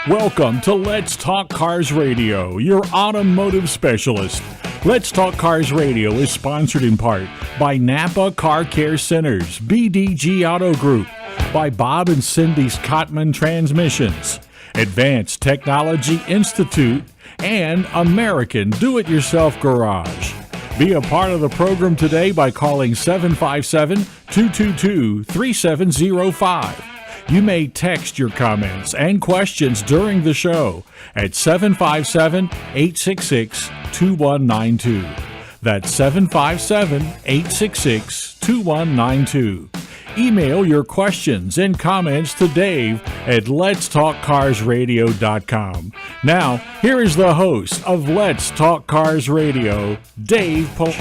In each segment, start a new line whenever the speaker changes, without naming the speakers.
Welcome to Let's Talk Cars Radio, your automotive specialist. Let's Talk Cars Radio is sponsored in part by Napa Car Care Centers, BDG Auto Group, by Bob and Cindy's Cotman Transmissions, Advanced Technology Institute, and American Do-It-Yourself Garage. Be a part of the program today by calling 757-222-3705. You may text your comments and questions during the show at 757-866-2192. That's 757-866-2192. Email your questions and comments to Dave at letstalkcarsradio.com. Now, here is the host of Let's Talk Cars Radio, Dave Pohl.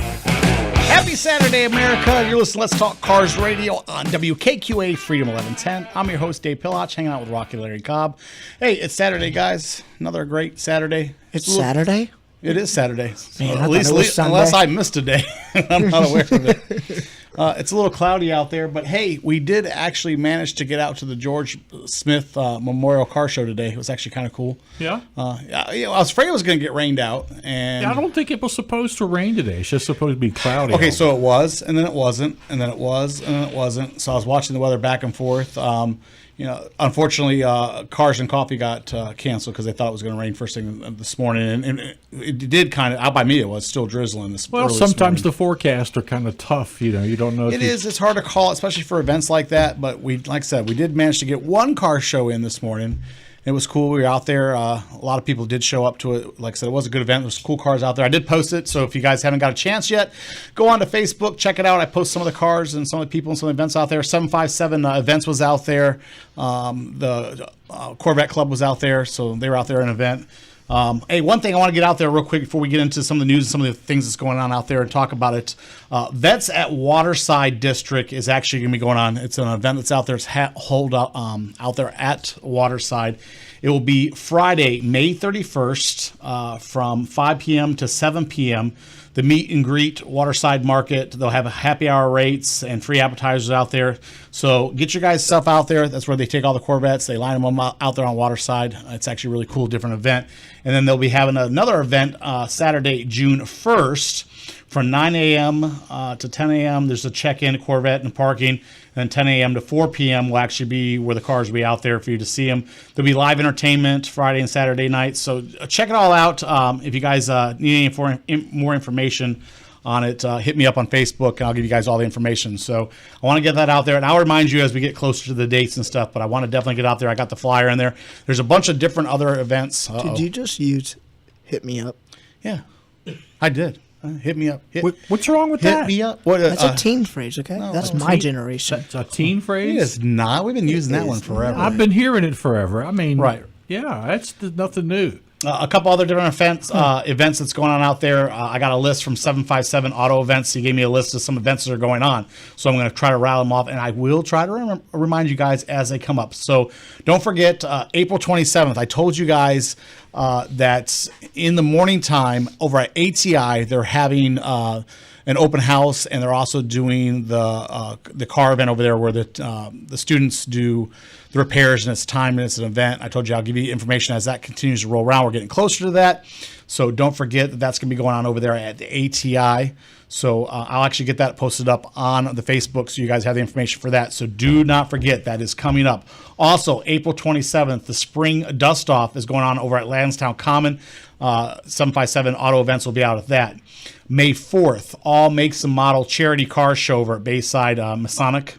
Happy Saturday, America. You're listening to Let's Talk Cars Radio on WKQA Freedom 1110. I'm your host, Dave Pilach, hanging out with Rocky Larry Cobb. Hey, it's Saturday, guys. Another great Saturday.
It's Saturday?
It is Saturday.
Man,
at least unless I missed a day. I'm not aware of it. It's a little cloudy out there, but hey, we did actually manage to get out to the George Smith Memorial Car Show today. It was actually kind of cool.
Yeah?
I was afraid it was going to get rained out. And
I don't think it was supposed to rain today. It's just supposed to be cloudy.
Okay, so it was, and then it wasn't, and then it was, and then it wasn't. So I was watching the weather back and forth. Unfortunately, Cars and Coffee got canceled because they thought it was going to rain first thing this morning, and it did kind of. Out by me, it was still drizzling this.
Well, sometimes the forecasts are kind of tough. You don't know.
It's hard to call, especially for events like that. But like I said, we did manage to get one car show in this morning. It was cool. We were out there. A lot of people did show up to it. Like I said, it was a good event. There was cool cars out there. I did post it, so if you guys haven't got a chance yet, go on to Facebook, check it out. I post some of the cars and some of the people and some of the events out there. 757 Events was out there. The Corvette Club was out there, so they were out there in an event. Hey, one thing I want to get out there real quick before we get into some of the news and some of the things that's going on out there and talk about it. Vets at Waterside District is actually going to be going on. It's an event that's out there. It's out there at Waterside. It will be Friday, May 31st from 5 p.m. to 7 p.m. The meet and greet Waterside Market. They'll have happy hour rates and free appetizers out there. So get your guys' stuff out there. That's where they take all the Corvettes. They line them out there on Waterside. It's actually a really cool, different event. And then they'll be having another event Saturday, June 1st from 9 a.m. To 10 a.m. There's a check-in Corvette and parking. And then 10 a.m. to 4 p.m. will actually be where the cars will be out there for you to see them. There'll be live entertainment Friday and Saturday nights. So check it all out. If you guys need any more information on it, hit me up on Facebook, and I'll give you guys all the information. So I want to get that out there. And I'll remind you as we get closer to the dates and stuff, but I want to definitely get out there. I got the flyer in there. There's a bunch of different other events.
Did you just use Hit Me Up?
Yeah, I did. Hit me up.
What's wrong with that?
Hit me up.
That's a teen phrase, okay?
No,
that's my generation.
That's a teen phrase?
It is not. We've been using that one forever.
I've been hearing it forever. I mean,
right.
Yeah, that's nothing new.
A couple other different events that's going on out there. I got a list from 757 Auto Events. He gave me a list of some events that are going on. So I'm going to try to rattle them off, and I will try to remind you guys as they come up. So don't forget, April 27th, I told you guys that in the morning time over at ATI, they're having an open house, and they're also doing the car event over there where the students do the repairs, and it's timed and it's an event. I told you I'll give you information as that continues to roll around. We're getting closer to that. So don't forget that that's going to be going on over there at the ATI. So I'll actually get that posted up on the Facebook so you guys have the information for that. So do not forget that is coming up. Also, April 27th, the Spring Dust Off is going on over at Lansdowne Common. 757 Auto Events will be out at that. May 4th, all makes and model charity car show over at Bayside Masonic.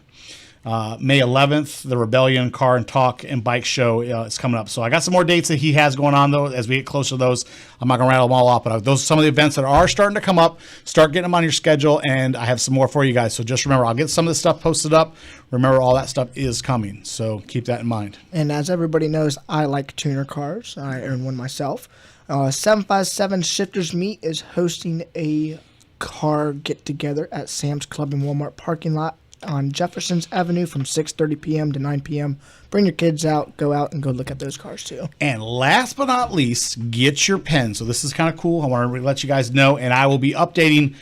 May 11th, the Rebellion Car and Talk and Bike Show is coming up. So I got some more dates that he has going on, though, as we get closer to those. I'm not going to rattle them all off, but those are some of the events that are starting to come up. Start getting them on your schedule, and I have some more for you guys. So just remember, I'll get some of this stuff posted up. Remember, all that stuff is coming, so keep that in mind.
And as everybody knows, I like tuner cars. I own one myself. 757 Shifters Meet is hosting a car get-together at Sam's Club and Walmart parking lot on Jefferson's Avenue from 6:30 p.m. to 9 p.m. Bring your kids out, go look at those cars too.
And last but not least, get your pen. So this is kind of cool. I want to let you guys know, and I will be updating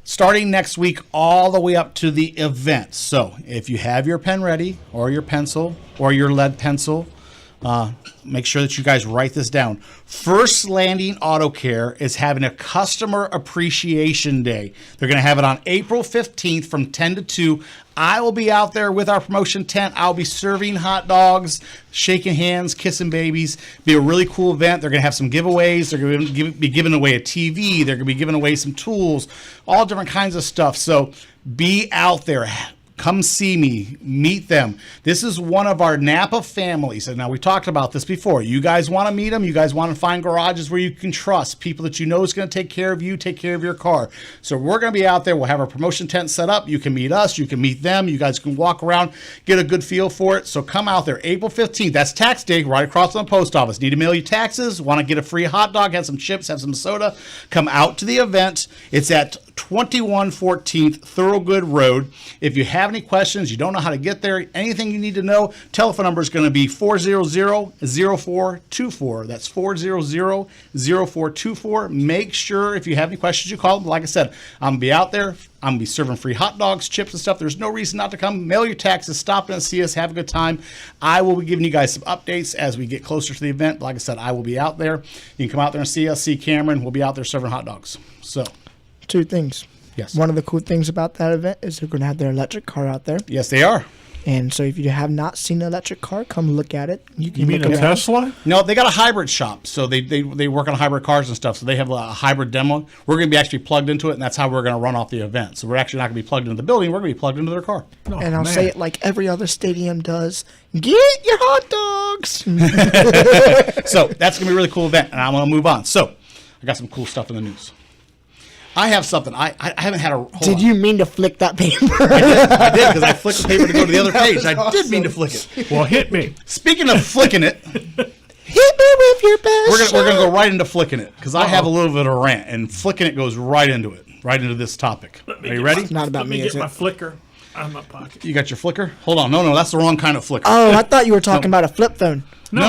starting next week all the way up to the event. So if you have your pen ready, or your pencil, or your lead pencil, Make sure that you guys write this down. First Landing Auto Care is having a Customer Appreciation Day. They're going to have it on April 15th from 10 to 2. I will be out there with our promotion tent. I'll be serving hot dogs, shaking hands, kissing babies. Be a really cool event. They're going to have some giveaways. They're going to be giving away a TV. They're going to be giving away some tools, all different kinds of stuff. So be out there. Come see me, meet them. This is one of our Napa families. And now we talked about this before. You guys want to meet them. You guys want to find garages where you can trust people that you know is going to take care of you, take care of your car. So we're going to be out there. We'll have our promotion tent set up. You can meet us. You can meet them. You guys can walk around, get a good feel for it. So come out there April 15th. That's tax day right across from the post office. Need to mail your taxes? Want to get a free hot dog, have some chips, have some soda? Come out to the event. It's at 2114th Thorogood Road. If you have any questions, you don't know how to get there, anything you need to know, telephone number is going to be 400-0424. That's 400-0424. Make sure if you have any questions, you call them. Like I said, I'm going to be out there. I'm going to be serving free hot dogs, chips, and stuff. There's no reason not to come. Mail your taxes, stop in and see us, have a good time. I will be giving you guys some updates as we get closer to the event. Like I said, I will be out there. You can come out there and see us, see Cameron. We'll be out there serving hot dogs. So,
two things.
Yes.
One of the cool things about that event is they're going to have their electric car out there.
Yes, they are.
And so if you have not seen an electric car, come look at it.
You mean a Tesla?
No, they got a hybrid shop. So they work on hybrid cars and stuff. So they have a hybrid demo. We're going to be actually plugged into it, and that's how we're going to run off the event. So we're actually not going to be plugged into the building. We're going to be plugged into their car.
Oh,
and I'll
man.
say it like every other stadium does. Get your hot dogs.
So that's going to be a really cool event, and I'm going to move on. So I got some cool stuff in the news. I have something. I haven't had a.
Did you mean to flick that paper?
I did because I flicked the paper to go to the other page. I did mean to flick it.
Well, hit me.
Speaking of flicking it,
Hit me with your best.
we're gonna go right into flicking it because I have a little bit of a rant, and flicking it goes right into it, right into this topic. Are you ready?
Not about
Let me
me,
get
is
my
it?
flicker out of my pocket.
You got your flicker? Hold on. No, that's the wrong kind of flicker.
Oh, I thought you were talking about a flip phone.
No.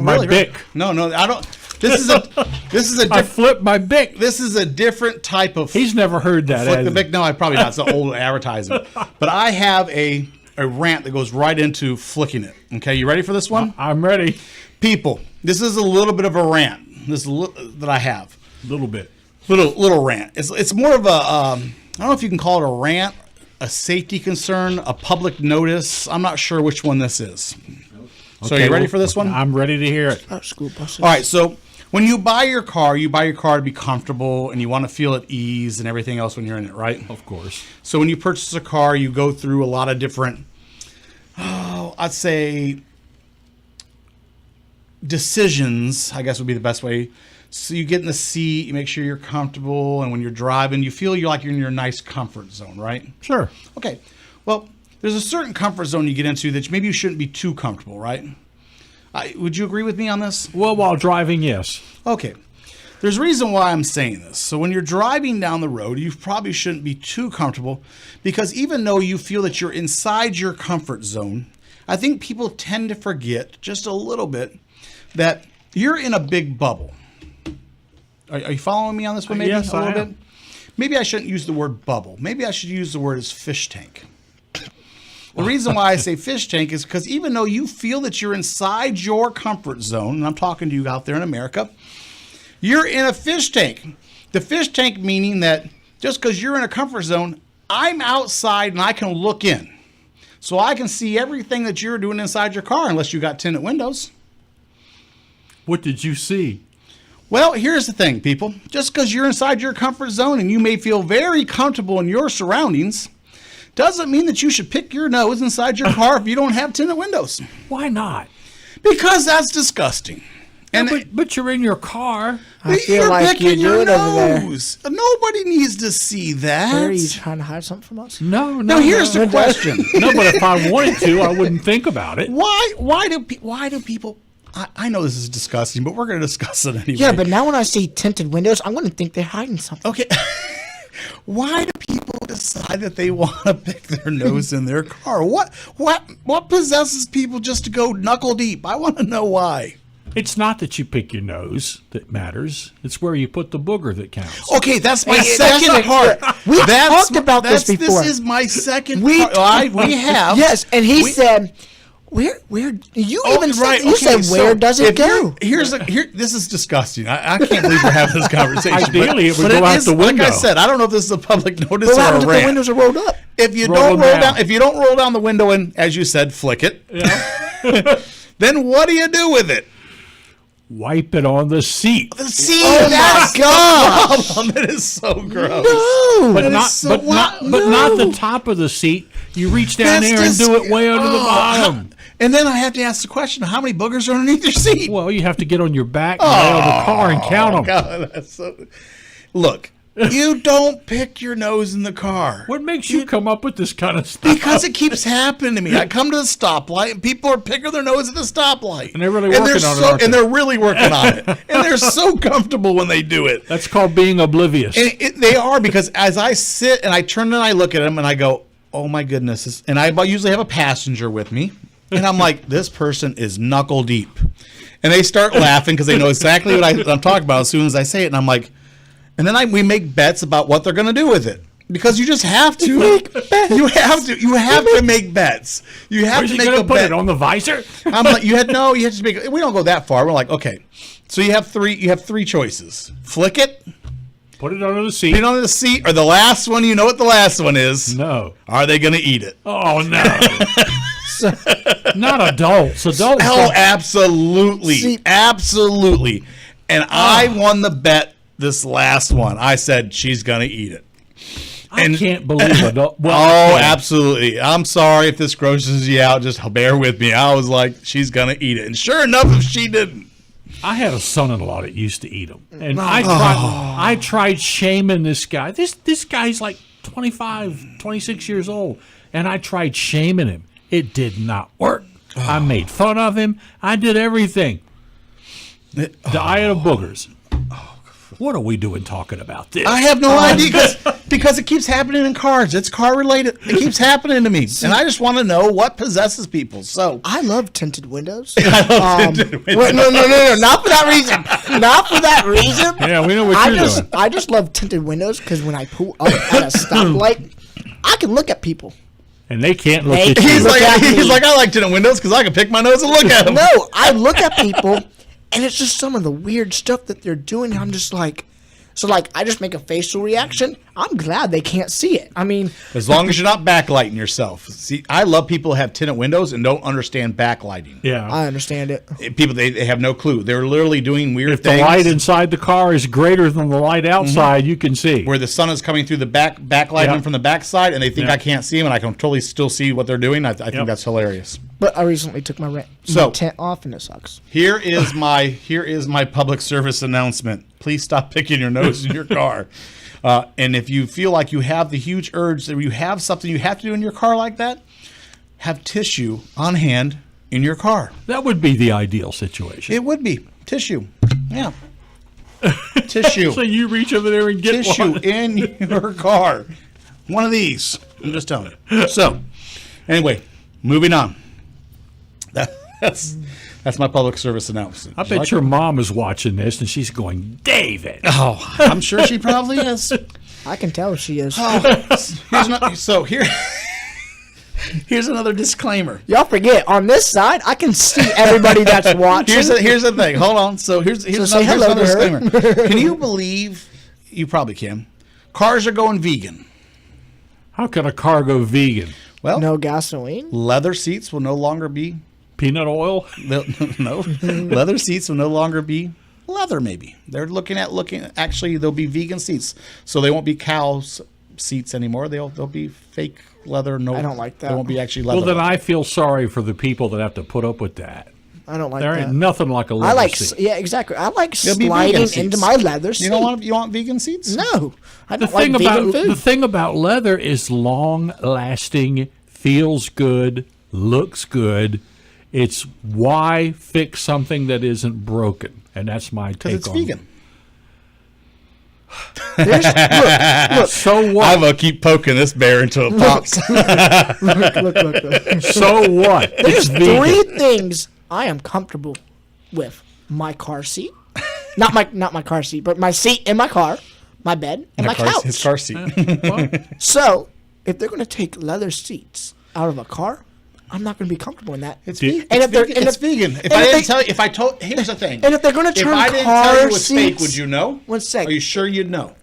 My
Really,
Bic.
No, I don't. This is a
I flipped my Bic.
This is a different type of.
He's never heard that.
Flick
has
the
he?
Bic? No, I probably not. It's an old advertising. But I have a rant that goes right into flicking it. Okay, you ready for this one?
I'm ready.
People, this is a little bit of a rant. This is that I have.
A little bit.
Little rant. It's more of a I don't know if you can call it a rant, a safety concern, a public notice. I'm not sure which one this is. So are you ready for this one?
I'm ready to hear it.
Oh, school buses.
All right, so when you buy your car to be comfortable and you want to feel at ease and everything else when you're in it, right?
Of course.
So when you purchase a car, you go through a lot of different, I'd say, decisions, I guess would be the best way. So you get in the seat, you make sure you're comfortable, and when you're driving, you feel you're in your nice comfort zone, right?
Sure.
Okay, well, there's a certain comfort zone you get into that maybe you shouldn't be too comfortable, right? Would you agree with me on this?
Well, while driving, yes.
Okay. There's a reason why I'm saying this. So when you're driving down the road, you probably shouldn't be too comfortable because even though you feel that you're inside your comfort zone, I think people tend to forget just a little bit that you're in a big bubble. Are you following me on this one maybe
Yes,
a little
I am.
bit? Maybe I shouldn't use the word bubble. Maybe I should use the word as fish tank. The reason why I say fish tank is because even though you feel that you're inside your comfort zone, and I'm talking to you out there in America, you're in a fish tank. The fish tank meaning that just because you're in a comfort zone, I'm outside and I can look in. So I can see everything that you're doing inside your car unless you got tinted windows.
What did you see?
Well, here's the thing, people. Just because you're inside your comfort zone and you may feel very comfortable in your surroundings doesn't mean that you should pick your nose inside your car if you don't have tinted windows.
Why not?
Because that's disgusting. And
But you're in your car.
I feel
you're
like you
picking
do
your
it over there.
nose. Nobody needs to see that.
Are you trying to hide something from us?
No.
Now here's the question.
No, but if I wanted to, I wouldn't think about it.
Why do people? I know this is disgusting, but we're going to discuss it anyway.
Yeah, but now when I see tinted windows, I'm going to think they're hiding something.
Okay. Why do people decide that they want to pick their nose in their car? What possesses people just to go knuckle deep? I want to know why.
It's not that you pick your nose that matters. It's where you put the booger that counts.
Okay, that's my
Hey,
second
that's
part.
We talked about this before.
This is my second
We
part. We have.
Yes, and he said, Where you
Oh,
even
right,
said, you
okay,
said where
so
does it
if
go?
This is disgusting. I can't believe we're having this conversation.
Ideally, it would
but
go out
is,
the window.
Like I said, I don't know if this is a public notice
What
or
happens
a
if the
rant.
windows are rolled up?
If you
Roll
don't
them
roll
down.
down, if you don't roll down the window and, as you said, flick it, then what do you do with it?
Wipe it on the seat.
See,
Oh
that's
my God!
the problem. It is so gross.
No.
But
That is
not,
so
but not,
wild.
but not the
No.
top of the seat. You reach down
That's
there and do it
just-
way under the bottom.
And then I have to ask the question: how many boogers are underneath your seat?
Well, you have to get on your back and lay on the car and count them.
God, that's so... Look, you don't pick your nose in the car.
What makes you come up with this kind of stuff?
Because it keeps happening to me. I come to the stoplight and people are picking their nose at the stoplight.
And they're really working on it, aren't they?
And they're really working on it. And they're so comfortable when they do it.
That's called being oblivious.
And they are, because as I sit and I turn and I look at them and I go, oh my goodness. And I usually have a passenger with me. And I'm like, this person is knuckle deep. And they start laughing because they know exactly what I'm talking about as soon as I say it. And I'm like, and then we make bets about what they're going to do with it. Because you just have to. You have to. You have to make bets. You have
Where's
to
he
make
going
a
to put
bet.
it on the visor?
I'm like, you have to make. We don't go that far. We're like, okay. So you have three choices. Flick it,
Put it under the
put
seat.
it on the seat, or the last one. You know what the last one is?
No.
Are they going to eat it?
Oh no. Not adults. Adults.
Oh,
don't-
absolutely,
See-
absolutely. And I won the bet this last one. I said she's going to eat it.
I can't believe adults. Well,
Oh,
yeah.
absolutely. I'm sorry if this grosses you out. Just bear with me. I was like, she's going to eat it. And sure enough, if she didn't.
I had a son-in-law that used to eat them, and I tried shaming this guy. This guy's like 25, 26 years old, and I tried shaming him. It did not work. I made fun of him. I did everything. Diet of boogers. What are we doing talking about this?
I have no idea because it keeps happening in cars. It's car related. It keeps happening to me, and I just want to know what possesses people. So
I love tinted windows.
tinted windows.
Wait, no, not for that reason. Not for that reason.
Yeah, we know what you're doing.
I just love tinted windows because when I pull up at a stoplight, I can look at people.
And they can't look
Hey,
at
he's
you.
Look at me.
like, I like tinted windows because I can pick my nose and look at them.
No, I look at people, and it's just some of the weird stuff that they're doing. I'm just like, so like I just make a facial reaction. I'm glad they can't see it. I mean,
As long as you're not backlighting yourself. See, I love people who have tinted windows and don't understand backlighting.
Yeah.
I understand it.
People, they have no clue. They're literally doing weird
If the
things.
light inside the car is greater than the light outside, you can see.
where the sun is coming through the backlighting
Yeah.
from the backside, and they think
Yeah.
I can't see them, and I can totally still see what they're doing. I think
Yep.
that's hilarious.
But I recently took my
So-
tent off, and it sucks.
Here is my public service announcement. Please stop picking your nose in your car. And if you feel like you have the huge urge that you have something you have to do in your car like that, have tissue on hand in your car.
That would be the ideal situation.
It would be tissue. Yeah. Tissue.
So you reach over there and get
Tissue
one.
in your car. One of these. I'm just telling you. So, anyway, moving on. That's my public service announcement.
I bet your mom is watching this and she's going, David.
Oh, I'm sure she probably is.
I can tell she is.
Here's another disclaimer.
Y'all forget, on this side, I can see everybody that's watching.
Here's the thing. Hold on. So here's
say
another
hello to her.
disclaimer. Can you believe? You probably can. Cars are going vegan.
How can a car go vegan?
Well,
No gasoline.
leather seats will no longer be.
Peanut oil?
No, leather seats will no longer be leather. Maybe they're looking. Actually, they'll be vegan seats, so they won't be cows seats anymore. They'll be fake leather. No,
I don't like that.
They won't be actually leather.
Well, then I feel sorry for the people that have to put up with that.
I don't like
There
that.
ain't nothing like a leather
I like,
seat.
yeah, exactly. I like
They'll be vegan
sliding
seats.
into my leather seat.
you want vegan seats?
No, I
The
don't like
thing
vegan
about
food.
the thing about leather is long lasting, feels good, looks good. It's why fix something that isn't broken, and that's my take
Because it's
on
vegan.
Look,
So what?
I'm gonna keep poking this bear until it pops.
look.
So what? It's
There's
vegan.
three things I am comfortable with: my car seat, not my car seat, but my seat in my car, my bed, and my couch.
His car seat.
So, if they're going to take leather seats out of a car, I'm not going to be comfortable in that.
It's
Did-
vegan.
And if they're-
It's vegan. If
and
I
if
didn't
they-
tell you, if I told, here's the thing.
And if they're going to
If
turn
I didn't
car
tell you it was fake,
seats,
would you know?
One sec.
Are you sure you'd know?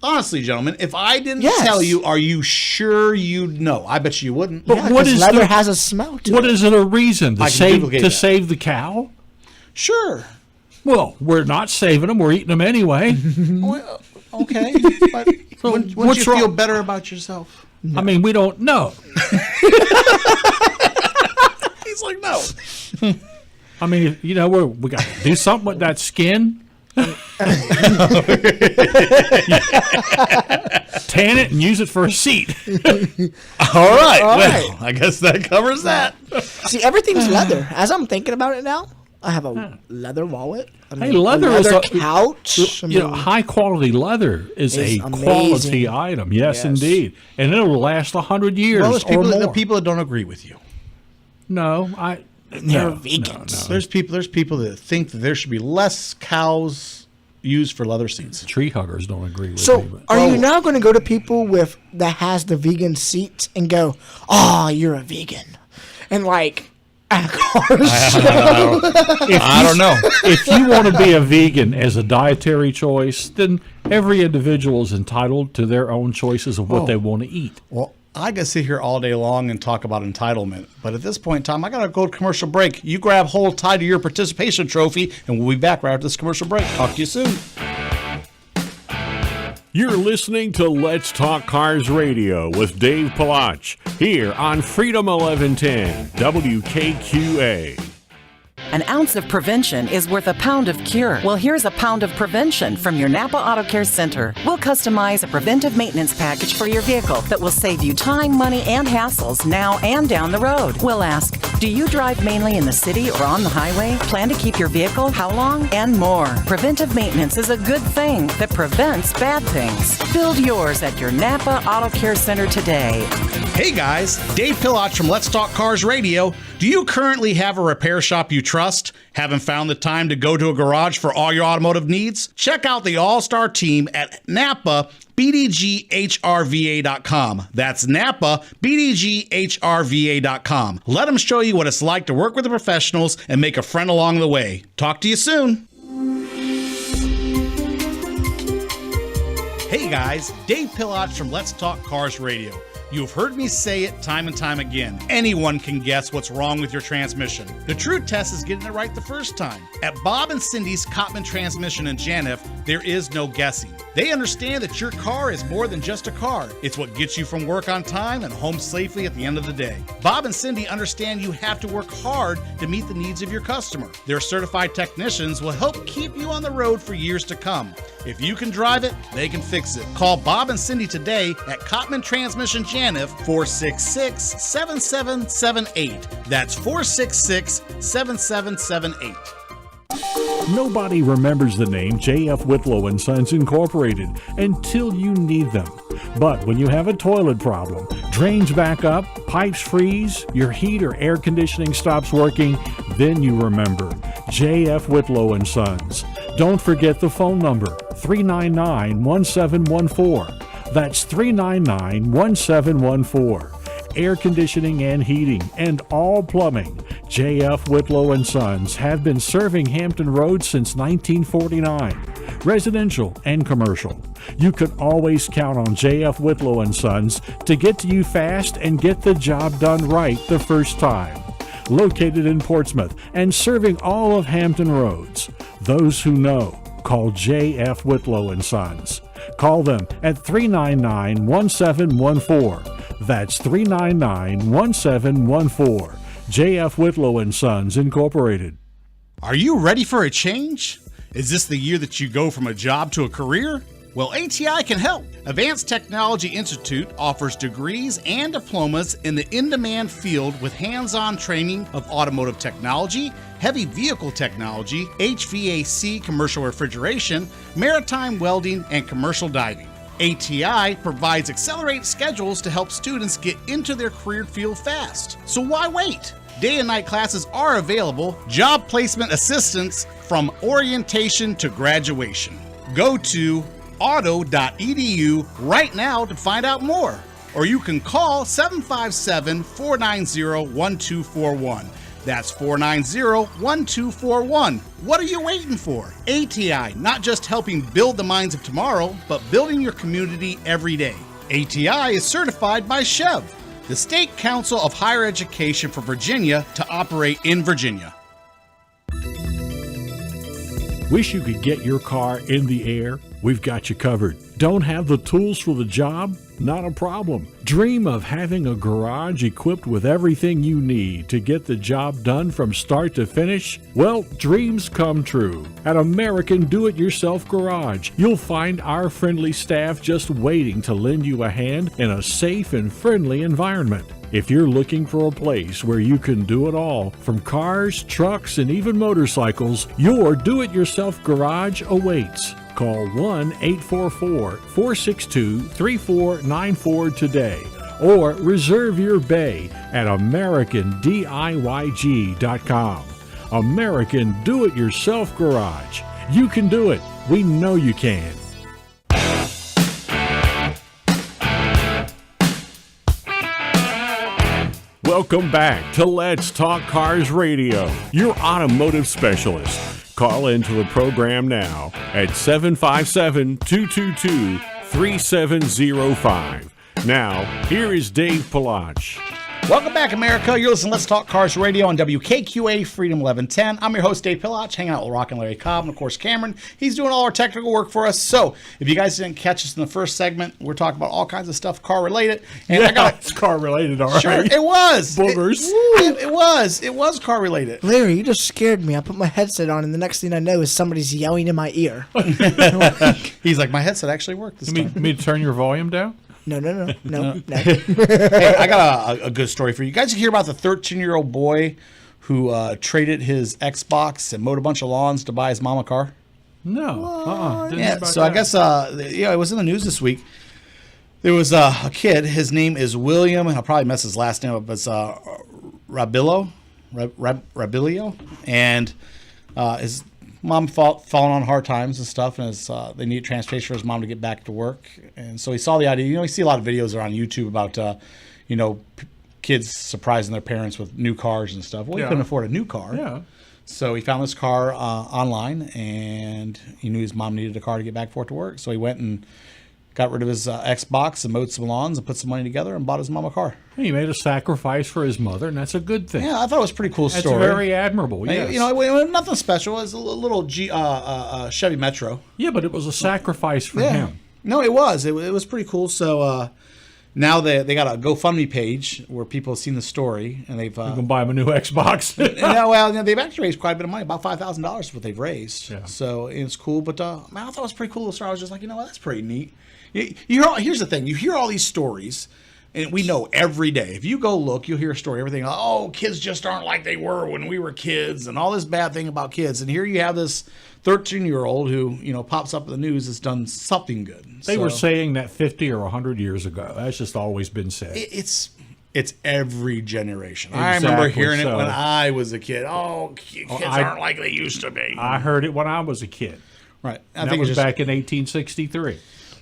Honestly, gentlemen, if I didn't
Yes.
tell you, are you sure you'd know? I bet you wouldn't.
But
Yeah,
what
'cause
is
leather
the-
has a smell to
What
it.
is it a reason
I
to
can duplicate that.
save the cow?
Sure.
Well, we're not saving them. We're eating them anyway.
Well, okay. But
So
wouldn't
what's
you feel
wrong?
better about yourself?
I mean, we don't know.
He's like, no.
I mean, you know, we got to do something with that skin. Tan it and use it for a seat.
All right.
All
Well,
right.
I guess that covers that.
See, everything's leather. As I'm thinking about it now, I have a leather wallet. I mean,
leather
a
is
leather
a-
couch. I
You know,
mean,
high quality leather is a
It's amazing.
quality item. Yes,
Yes.
indeed, and it'll last 100 years
Well, there's
or
people,
more.
the people that don't agree with you.
No,
they're
no,
vegans.
There's people that think that there should be less cows used for leather seats.
Tree huggers don't agree with me.
So,
But.
are you
Oh.
now going to go to people with that has the vegan seats and go, "Oh, you're a vegan," and like, at a car show?
I don't know.
If you want to be a vegan as a dietary choice, then every individual is entitled to their own choices of what
Oh.
they want to eat.
Well, I could sit here all day long and talk about entitlement, but at this point in time, I got to go to commercial break. You grab hold tight to your participation trophy, and we'll be back right after this commercial break. Talk to you soon.
You're listening to Let's Talk Cars Radio with Dave Palach here on Freedom 1110 WKQA.
An ounce of prevention is worth a pound of cure. Well, here's a pound of prevention from your Napa Auto Care Center. We'll customize a preventive maintenance package for your vehicle that will save you time, money, and hassles now and down the road. We'll ask, do you drive mainly in the city or on the highway? Plan to keep your vehicle? How long? And more. Preventive maintenance is a good thing that prevents bad things. Build yours at your Napa Auto Care Center today.
Hey guys, Dave Pillach from Let's Talk Cars Radio. Do you currently have a repair shop you trust? Haven't found the time to go to a garage for all your automotive needs? Check out the all-star team at Napa BDGHRVA.com. That's Napa BDGHRVA.com. Let them show you what it's like to work with the professionals and make a friend along the way. Talk to you soon. Hey guys, Dave Pillach from Let's Talk Cars Radio. You've heard me say it time and time again. Anyone can guess what's wrong with your transmission. The true test is getting it right the first time. At Bob and Cindy's Cotman Transmission in Janif, there is no guessing. They understand that your car is more than just a car. It's what gets you from work on time and home safely at the end of the day. Bob and Cindy understand you have to work hard to meet the needs of your customer. Their certified technicians will help keep you on the road for years to come. If you can drive it, they can fix it. Call Bob and Cindy today at Cotman Transmission Janif, 466-7778. That's 466-7778.
Nobody remembers the name J.F. Whitlow and Sons Incorporated until you need them. But when you have a toilet problem, drains back up, pipes freeze, your heat or air conditioning stops working, then you remember J.F. Whitlow and Sons. Don't forget the phone number, 399-1714. That's 399-1714. Air conditioning and heating, and all plumbing. J.F. Whitlow and Sons have been serving Hampton Roads since 1949, residential and commercial. You can always count on J.F. Whitlow and Sons to get to you fast and get the job done right the first time. Located in Portsmouth and serving all of Hampton Roads. Those who know, call J.F. Whitlow and Sons. Call them at 399-1714. That's 399-1714. J.F. Whitlow and Sons Incorporated.
Are you ready for a change? Is this the year that you go from a job to a career? Well, ATI can help. Advanced Technology Institute offers degrees and diplomas in the in-demand field with hands-on training of automotive technology, heavy vehicle technology, HVAC commercial refrigeration, maritime welding, and commercial diving. ATI provides accelerated schedules to help students get into their career field fast. So why wait? Day and night classes are available, job placement assistance from orientation to graduation. Go to auto.edu right now to find out more. or you can call 757-490-1241. That's 490-1241. What are you waiting for? ATI, not just helping build the minds of tomorrow, but building your community every day. ATI is certified by SCHEV, the State Council of Higher Education for Virginia, to operate in Virginia.
Wish you could get your car in the air? We've got you covered. Don't have the tools for the job? Not a problem. Dream of having a garage equipped with everything you need to get the job done from start to finish? Well, dreams come true. At American Do-It-Yourself Garage, you'll find our friendly staff just waiting to lend you a hand in a safe and friendly environment. If you're looking for a place where you can do it all, from cars, trucks, and even motorcycles, your do-it-yourself garage awaits. Call 1-844-462-3494 today or reserve your bay at AmericanDIYG.com. American Do-It-Yourself Garage. You can do it. We know you can. Welcome back to Let's Talk Cars Radio, your automotive specialist. Call into the program now at 757-222-3705. Now, here is Dave Palach.
Welcome back, America. You're listening to Let's Talk Cars Radio on WKQA Freedom 1110. I'm your host, Dave Palach, hanging out with Rock and Larry Cobb, and of course, Cameron. He's doing all our technical work for us. So, if you guys didn't catch us in the first segment, we're talking about all kinds of stuff car-related. And
It's car-related, all right.
Sure, it was.
Boogers.
It was car-related.
Larry, you just scared me. I put my headset on, and the next thing I know is somebody's yelling in my ear.
He's like, my headset actually worked this time.
You mean to turn your volume down?
No.
Hey, I got a good story for you. You guys hear about the 13-year-old boy who traded his Xbox and mowed a bunch of lawns to buy his mom a car?
No. Didn't hear
Yeah,
about
so I
that.
guess, it was in the news this week. There was a kid. His name is William, and I'll probably mess his last name up. It's Rabilio, and his mom falling on hard times and stuff, and they needed transportation for his mom to get back to work. And so he saw the idea. You see a lot of videos around YouTube about, kids surprising their parents with new cars and stuff. Well, he
Yeah.
couldn't afford a new car.
Yeah.
So he found this car online, and he knew his mom needed a car to get back for it to work. So he went and got rid of his Xbox and mowed some lawns and put some money together and bought his mom a car.
He made a sacrifice for his mother, and that's a good thing.
Yeah, I thought it was a pretty cool
That's
story.
very admirable, yes.
It was nothing special. It was a little Chevy Metro.
Yeah, but it was a sacrifice for him.
No, it was. It was pretty cool. So now they got a GoFundMe page where people have seen the story, and they've
You can buy him a new Xbox.
they've actually raised quite a bit of money, about $5,000 is what they've raised.
Yeah.
So it's cool. But I thought it was a pretty cool story. I was just like, that's pretty neat. Here's the thing: you hear all these stories, and we know every day. If you go look, you'll hear a story. Everything, kids just aren't like they were when we were kids, and all this bad thing about kids. And here you have this 13-year-old who pops up in the news has done something good.
They were saying that 50 or 100 years ago. That's just always been said.
It's every generation. I remember
Exactly
hearing it
so.
when I was a kid. Kids aren't like they used to be.
I heard it when I was a kid.
Right. I
That
think
was
it's just
back in 1863.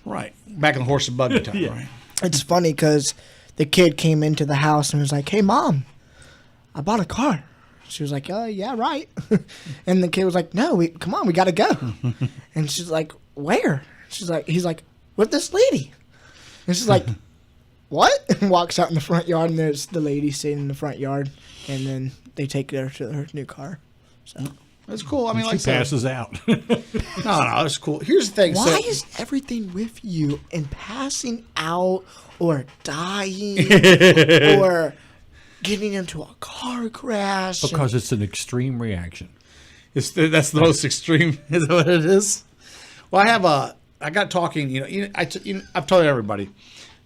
right back in the horse and buggy time.
Yeah.
Right.
It's funny because the kid came into the house and was like, "Hey, Mom, I bought a car." She was like, yeah, right. And the kid was like, "No, come on, we got to go." And she's like, "Where?" He's like, "With this lady." And she's like, "What?" And walks out in the front yard, and there's the lady sitting in the front yard. And then they take her to her new car. So
It's cool. I mean, like I
She
said,
passes out.
no, it's cool. Here's the thing.
why
So,
is everything with you and passing out or dying or getting into a car crash?
Because it's an extreme reaction.
that's the most extreme. Is that what it is? Well, I got talking. I've told everybody.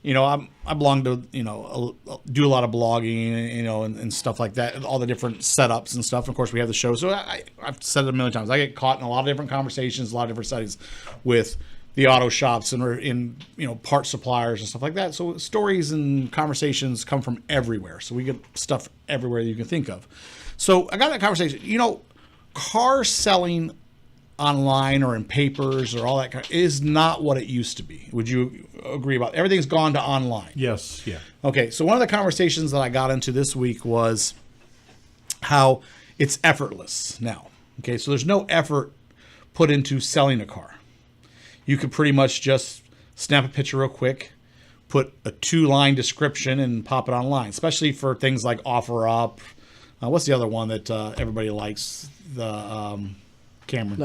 I belong to, do a lot of blogging, and stuff like that, all the different setups and stuff. Of course, we have the show. So I've said it a million times. I get caught in a lot of different conversations, a lot of different settings with the auto shops and in part suppliers and stuff like that. So stories and conversations come from everywhere. So we get stuff everywhere you can think of. So I got that conversation. Car selling online or in papers or all that kind is not what it used to be. Would you agree about everything's gone to online?
Yes, yeah.
Okay, so one of the conversations that I got into this week was how it's effortless now. Okay, so there's no effort put into selling a car. You could pretty much just snap a picture real quick, put a 2-line description and pop it online, especially for things like OfferUp. What's the other one that everybody likes? The Cameron.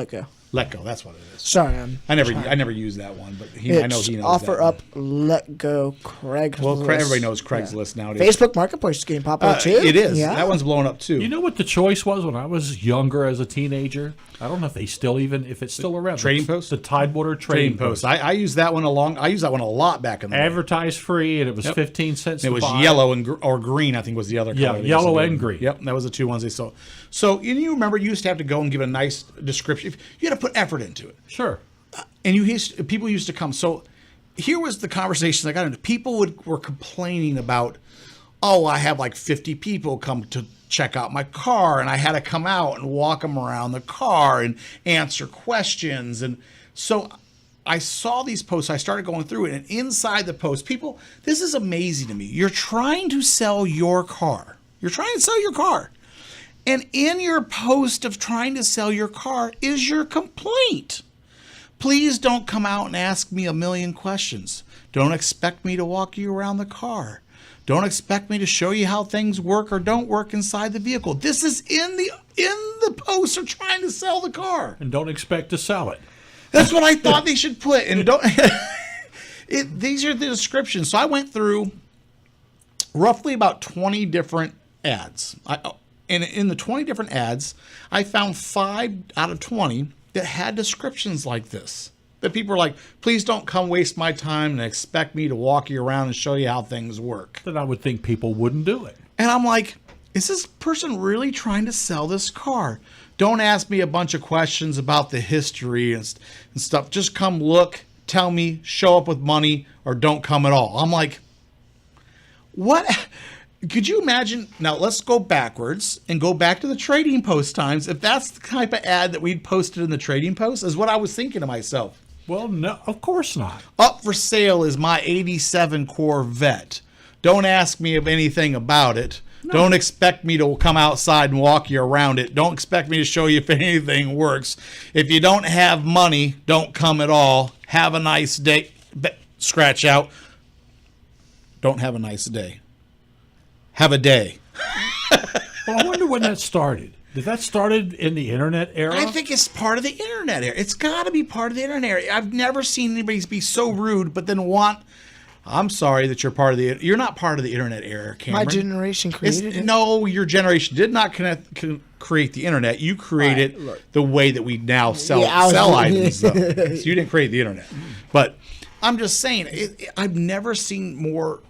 Letgo. That's what it is.
Sorry,
I never use that one, but I know he knows
OfferUp, Letgo, Craigslist.
Well, everybody knows Craigslist nowadays.
Facebook Marketplace is getting popular too.
It is.
Yeah.
That one's blowing up too.
You know what the choice was when I was younger as a teenager? I don't know if if it's still around.
Trading Post?
The Tidewater Trading Post.
I use that one I used that one a lot back in the day.
Advertised free, and it was 15 cents.
It was yellow or green, I think was the other color.
Yeah, yellow and green.
Yep, that was the two ones they sold. So you remember you used to have to go and give a nice description. You had to put effort into it.
Sure.
And people used to come. So here was the conversation I got into. People were complaining about, oh, I have like 50 people come to check out my car, and I had to come out and walk them around the car and answer questions. And so I saw these posts. I started going through it, and inside the post, people, this is amazing to me. You're trying to sell your car. You're trying to sell your car. And in your post of trying to sell your car is your complaint. Please don't come out and ask me a million questions. Don't expect me to walk you around the car. Don't expect me to show you how things work or don't work inside the vehicle. This is in the post of trying to sell the car.
And don't expect to sell it.
That's what I thought they should put. And don't. These are the descriptions. So I went through roughly about 20 different ads. And in the 20 different ads, I found 5 out of 20 that had descriptions like this. That people were like, please don't come waste my time and expect me to walk you around and show you how things work.
Then I would think people wouldn't do it.
And I'm like, is this person really trying to sell this car? Don't ask me a bunch of questions about the history and stuff. Just come look, tell me, show up with money, or don't come at all. I'm like, what? Could you imagine? Now, let's go backwards and go back to the Trading Post times. If that's the type of ad that we'd posted in the Trading Post, is what I was thinking to myself.
Well, no, of course not.
Up for sale is my 87 Corvette. Don't ask me of anything about it. No. Don't expect me to come outside and walk you around it. Don't expect me to show you if anything works. If you don't have money, don't come at all. Have a nice day. Scratch out. Don't have a nice day. Have a day.
Well, I wonder when that started. Did that started in the internet era?
I think it's part of the internet era. It's got to be part of the internet era. I've never seen anybody be so rude, but then I'm sorry that you're part of the. You're not part of the internet era, Cameron.
My generation created it.
No, your generation did not create the internet. You created the way that we now sell items. So you didn't create the internet. But I'm just saying, I've never seen more.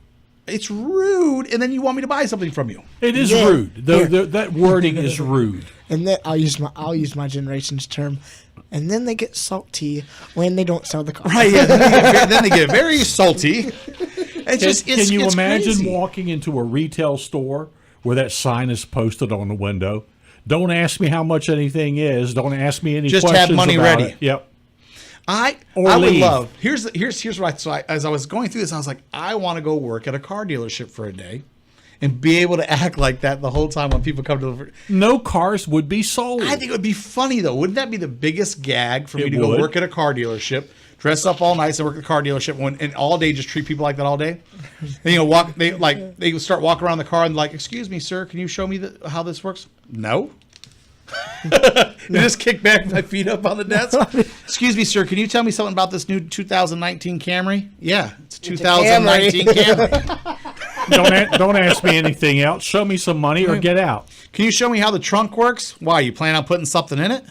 It's rude, and then you want me to buy something from you.
It is rude. That wording is rude.
And then I'll use my generation's term. And then they get salty when they don't sell the car.
Right? Yeah. Then they get very salty.
Can you imagine
crazy.
walking into a retail store where that sign is posted on the window? Don't ask me how much anything is. Don't ask me any questions.
Just have money
about
ready.
It. Yep.
I would love. Here's what as I was going through this, I was like, I want to go work at a car dealership for a day, and be able to act like that the whole time when people come to the.
No cars would be sold.
I think it would be funny though. Wouldn't that be the biggest gag for me to go work at a car dealership, dress up all nice, and work at a car dealership, and all day just treat people like that all day? And they would start walking around the car and like, excuse me, sir, can you show me how this works? No. Just kick back my feet up on the desk. Excuse me, sir. Can you tell me something about this new 2019 Camry? Yeah, it's a 2019 Camry.
Don't ask me anything else. Show me some money or get out.
Can you show me how the trunk works? Why, you plan on putting something in it?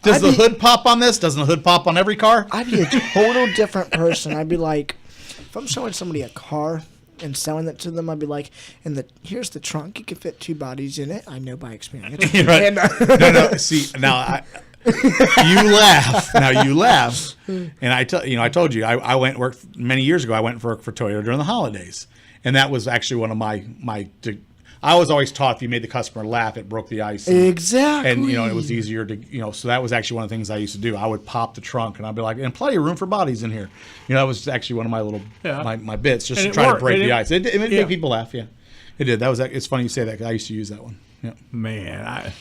Does the hood pop on this? Doesn't the hood pop on every car?
I'd be a total different person. I'd be like, if I'm showing somebody a car and selling it to them, I'd be like, here's the trunk. You can fit 2 bodies in it. I know by experience.
Right. No. See, now you laugh. Now you laugh. And I told you, I went and worked many years ago. I went and worked for Toyota during the holidays, and that was actually one of my I was always taught if you made the customer laugh, it broke the ice.
Exactly.
And, it was easier to, so that was actually one of the things I used to do. I would pop the trunk and I'd be like, and plenty of room for bodies in here. That was actually one of my little, my bits, just to try to break the ice. It made people laugh, yeah. It did. It's funny you say that because I used to use that one. Yeah.
Man,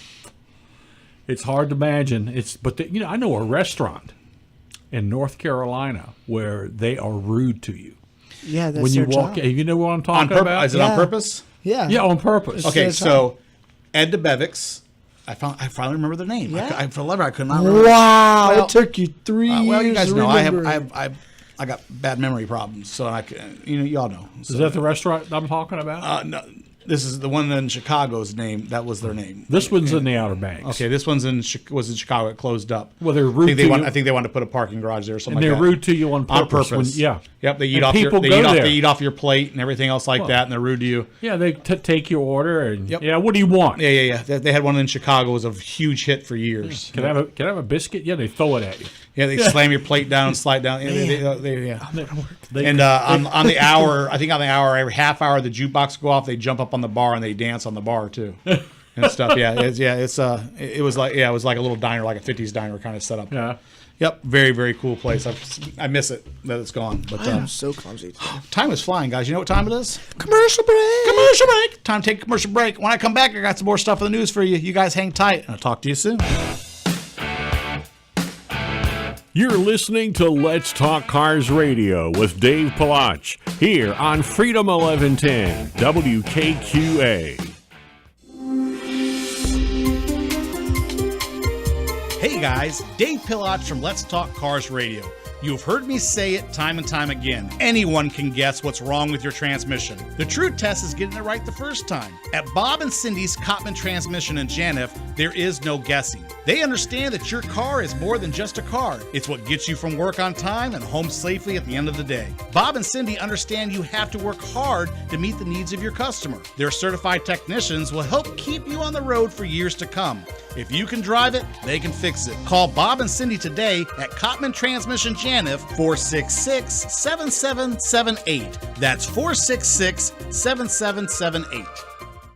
it's hard to imagine. I know a restaurant in North Carolina where they are rude to you.
Yeah, that's
when you
their
walk
job.
in. You know what I'm talking about?
Is it on purpose?
Yeah.
Yeah, on purpose.
Okay, so Ed DeBevics, I finally remember their name.
Yeah.
For love, I could not remember.
Wow,
Well,
it took you 3 years.
Well, you guys
to
know
remember.
I got bad memory problems, so y'all know. So,
Is that the restaurant I'm talking about?
no, this is the one in Chicago's name. That was their name.
This one's in the Outer Banks.
Okay, this one's was in Chicago. It closed up.
Well, they're rude to you.
I think they wanted to put a parking garage there or something.
And they're
like that.
rude to you on purpose.
Yep, they eat
And
off
people
they
go
eat off
there.
they eat off your plate and everything else like that, and they're rude to you.
Yeah, they take your order and
Yep.
what do you want?
Yeah. They had one in Chicago. It was a huge hit for years.
Can I have a biscuit? Yeah, they throw it at you.
Yeah, they slam your plate down and slide down. Yeah,
They-
And on the hour, I think on the hour, every half hour, the jukebox go off. They jump up on the bar and they dance on the bar too, and stuff. It was like a little diner, like a '50s diner kind of setup.
Yeah.
Yep, very very cool place. I miss it that it's gone. But
I'm so clumsy.
time is flying, guys. You know what time it is?
Commercial break.
Commercial break. Time to take a commercial break. When I come back, I got some more stuff in the news for you. You guys hang tight, and I'll talk to you soon.
You're listening to Let's Talk Cars Radio with Dave Palach here on Freedom 1110 WKQA.
Hey guys, Dave Palach from Let's Talk Cars Radio. You have heard me say it time and time again. Anyone can guess what's wrong with your transmission. The true test is getting it right the first time. At Bob and Cindy's Cottman Transmission in Janif, there is no guessing. They understand that your car is more than just a car. It's what gets you from work on time and home safely at the end of the day. Bob and Cindy understand you have to work hard to meet the needs of your customer. Their certified technicians will help keep you on the road for years to come. If you can drive it, they can fix it. Call Bob and Cindy today at Cottman Transmission Janif, 466-7778. That's 466-7778.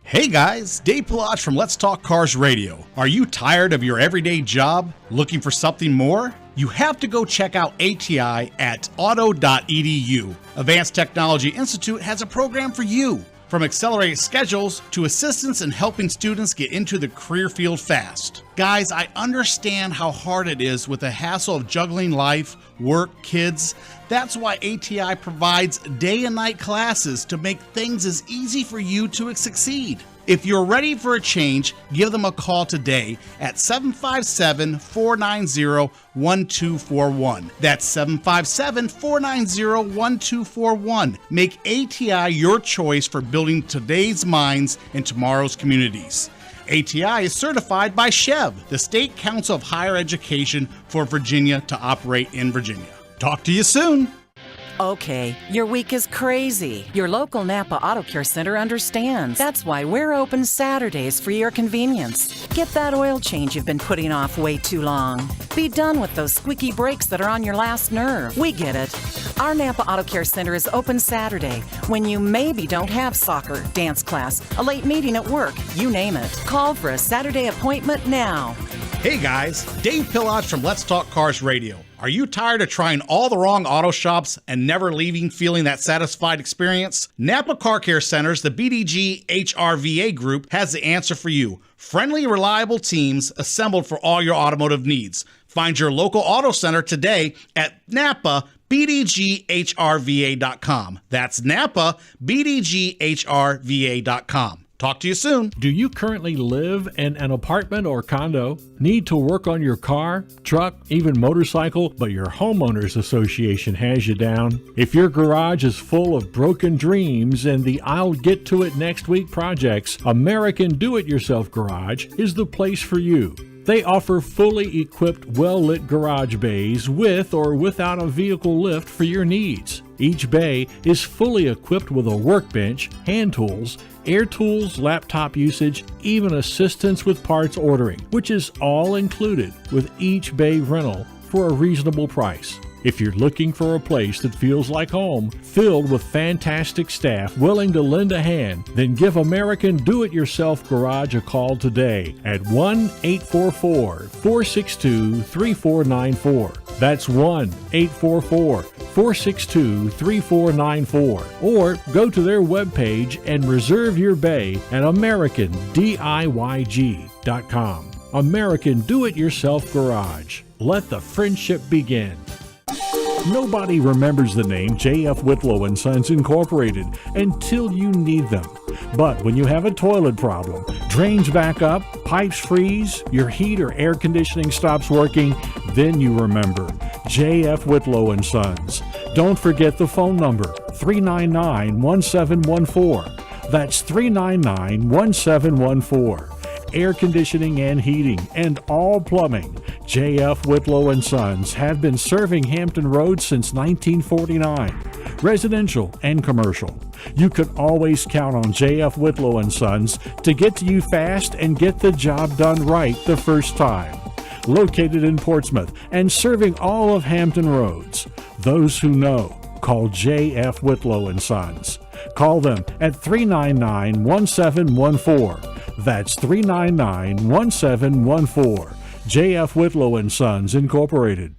Hey guys, Dave Palach from Let's Talk Cars Radio. Are you tired of your everyday job? Looking for something more? You have to go check out ATI at auto.edu. Advanced Technology Institute has a program for you. From accelerated schedules to assistance in helping students get into the career field fast. Guys, I understand how hard it is with the hassle of juggling life, work, kids. That's why ATI provides day and night classes to make things as easy for you to succeed. If you're ready for a change, give them a call today at 757-490-1241. That's 757-490-1241. Make ATI your choice for building today's minds and tomorrow's communities. ATI is certified by SCHEV, the State Council of Higher Education for Virginia, to operate in Virginia. Talk to you soon.
Okay, your week is crazy. Your local Napa Auto Care Center understands. That's why we're open Saturdays for your convenience. Get that oil change you've been putting off way too long. Be done with those squeaky brakes that are on your last nerve. We get it. Our Napa Auto Care Center is open Saturday when you maybe don't have soccer, dance class, a late meeting at work, you name it. Call for a Saturday appointment now.
Hey guys, Dave Palach from Let's Talk Cars Radio. Are you tired of trying all the wrong auto shops and never leaving feeling that satisfied experience? Napa Car Care Centers, the BDG HRVA group, has the answer for you. Friendly, reliable teams assembled for all your automotive needs. Find your local auto center today at NapaBDGHRVA.com. That's NapaBDGHRVA.com. Talk to you soon.
Do you currently live in an apartment or condo? Need to work on your car, truck, even motorcycle, but your homeowners association has you down? If your garage is full of broken dreams and the I'll get to it next week projects, American Do-It-Yourself Garage is the place for you. They offer fully equipped, well-lit garage bays with or without a vehicle lift for your needs. Each bay is fully equipped with a workbench, hand tools, air tools, laptop usage, even assistance with parts ordering, which is all included with each bay rental for a reasonable price. If you're looking for a place that feels like home, filled with fantastic staff willing to lend a hand, then give American Do-It-Yourself Garage a call today at 1-844-462-3494. That's 1-844-462-3494. Or go to their webpage and reserve your bay at AmericanDIYG.com. American Do-It-Yourself Garage. Let the friendship begin. Nobody remembers the name J.F. Whitlow & Sons Incorporated until you need them. But when you have a toilet problem, drains back up, pipes freeze, your heat or air conditioning stops working, then you remember J.F. Whitlow & Sons. Don't forget the phone number, 399-1714. That's 399-1714. Air conditioning and heating, and all plumbing. J.F. Whitlow & Sons have been serving Hampton Roads since 1949, residential and commercial. You could always count on J.F. Whitlow & Sons to get to you fast and get the job done right the first time. Located in Portsmouth and serving all of Hampton Roads. Those who know, call J.F. Whitlow & Sons. Call them at 399-1714. That's 399-1714. J.F. Whitlow & Sons Incorporated.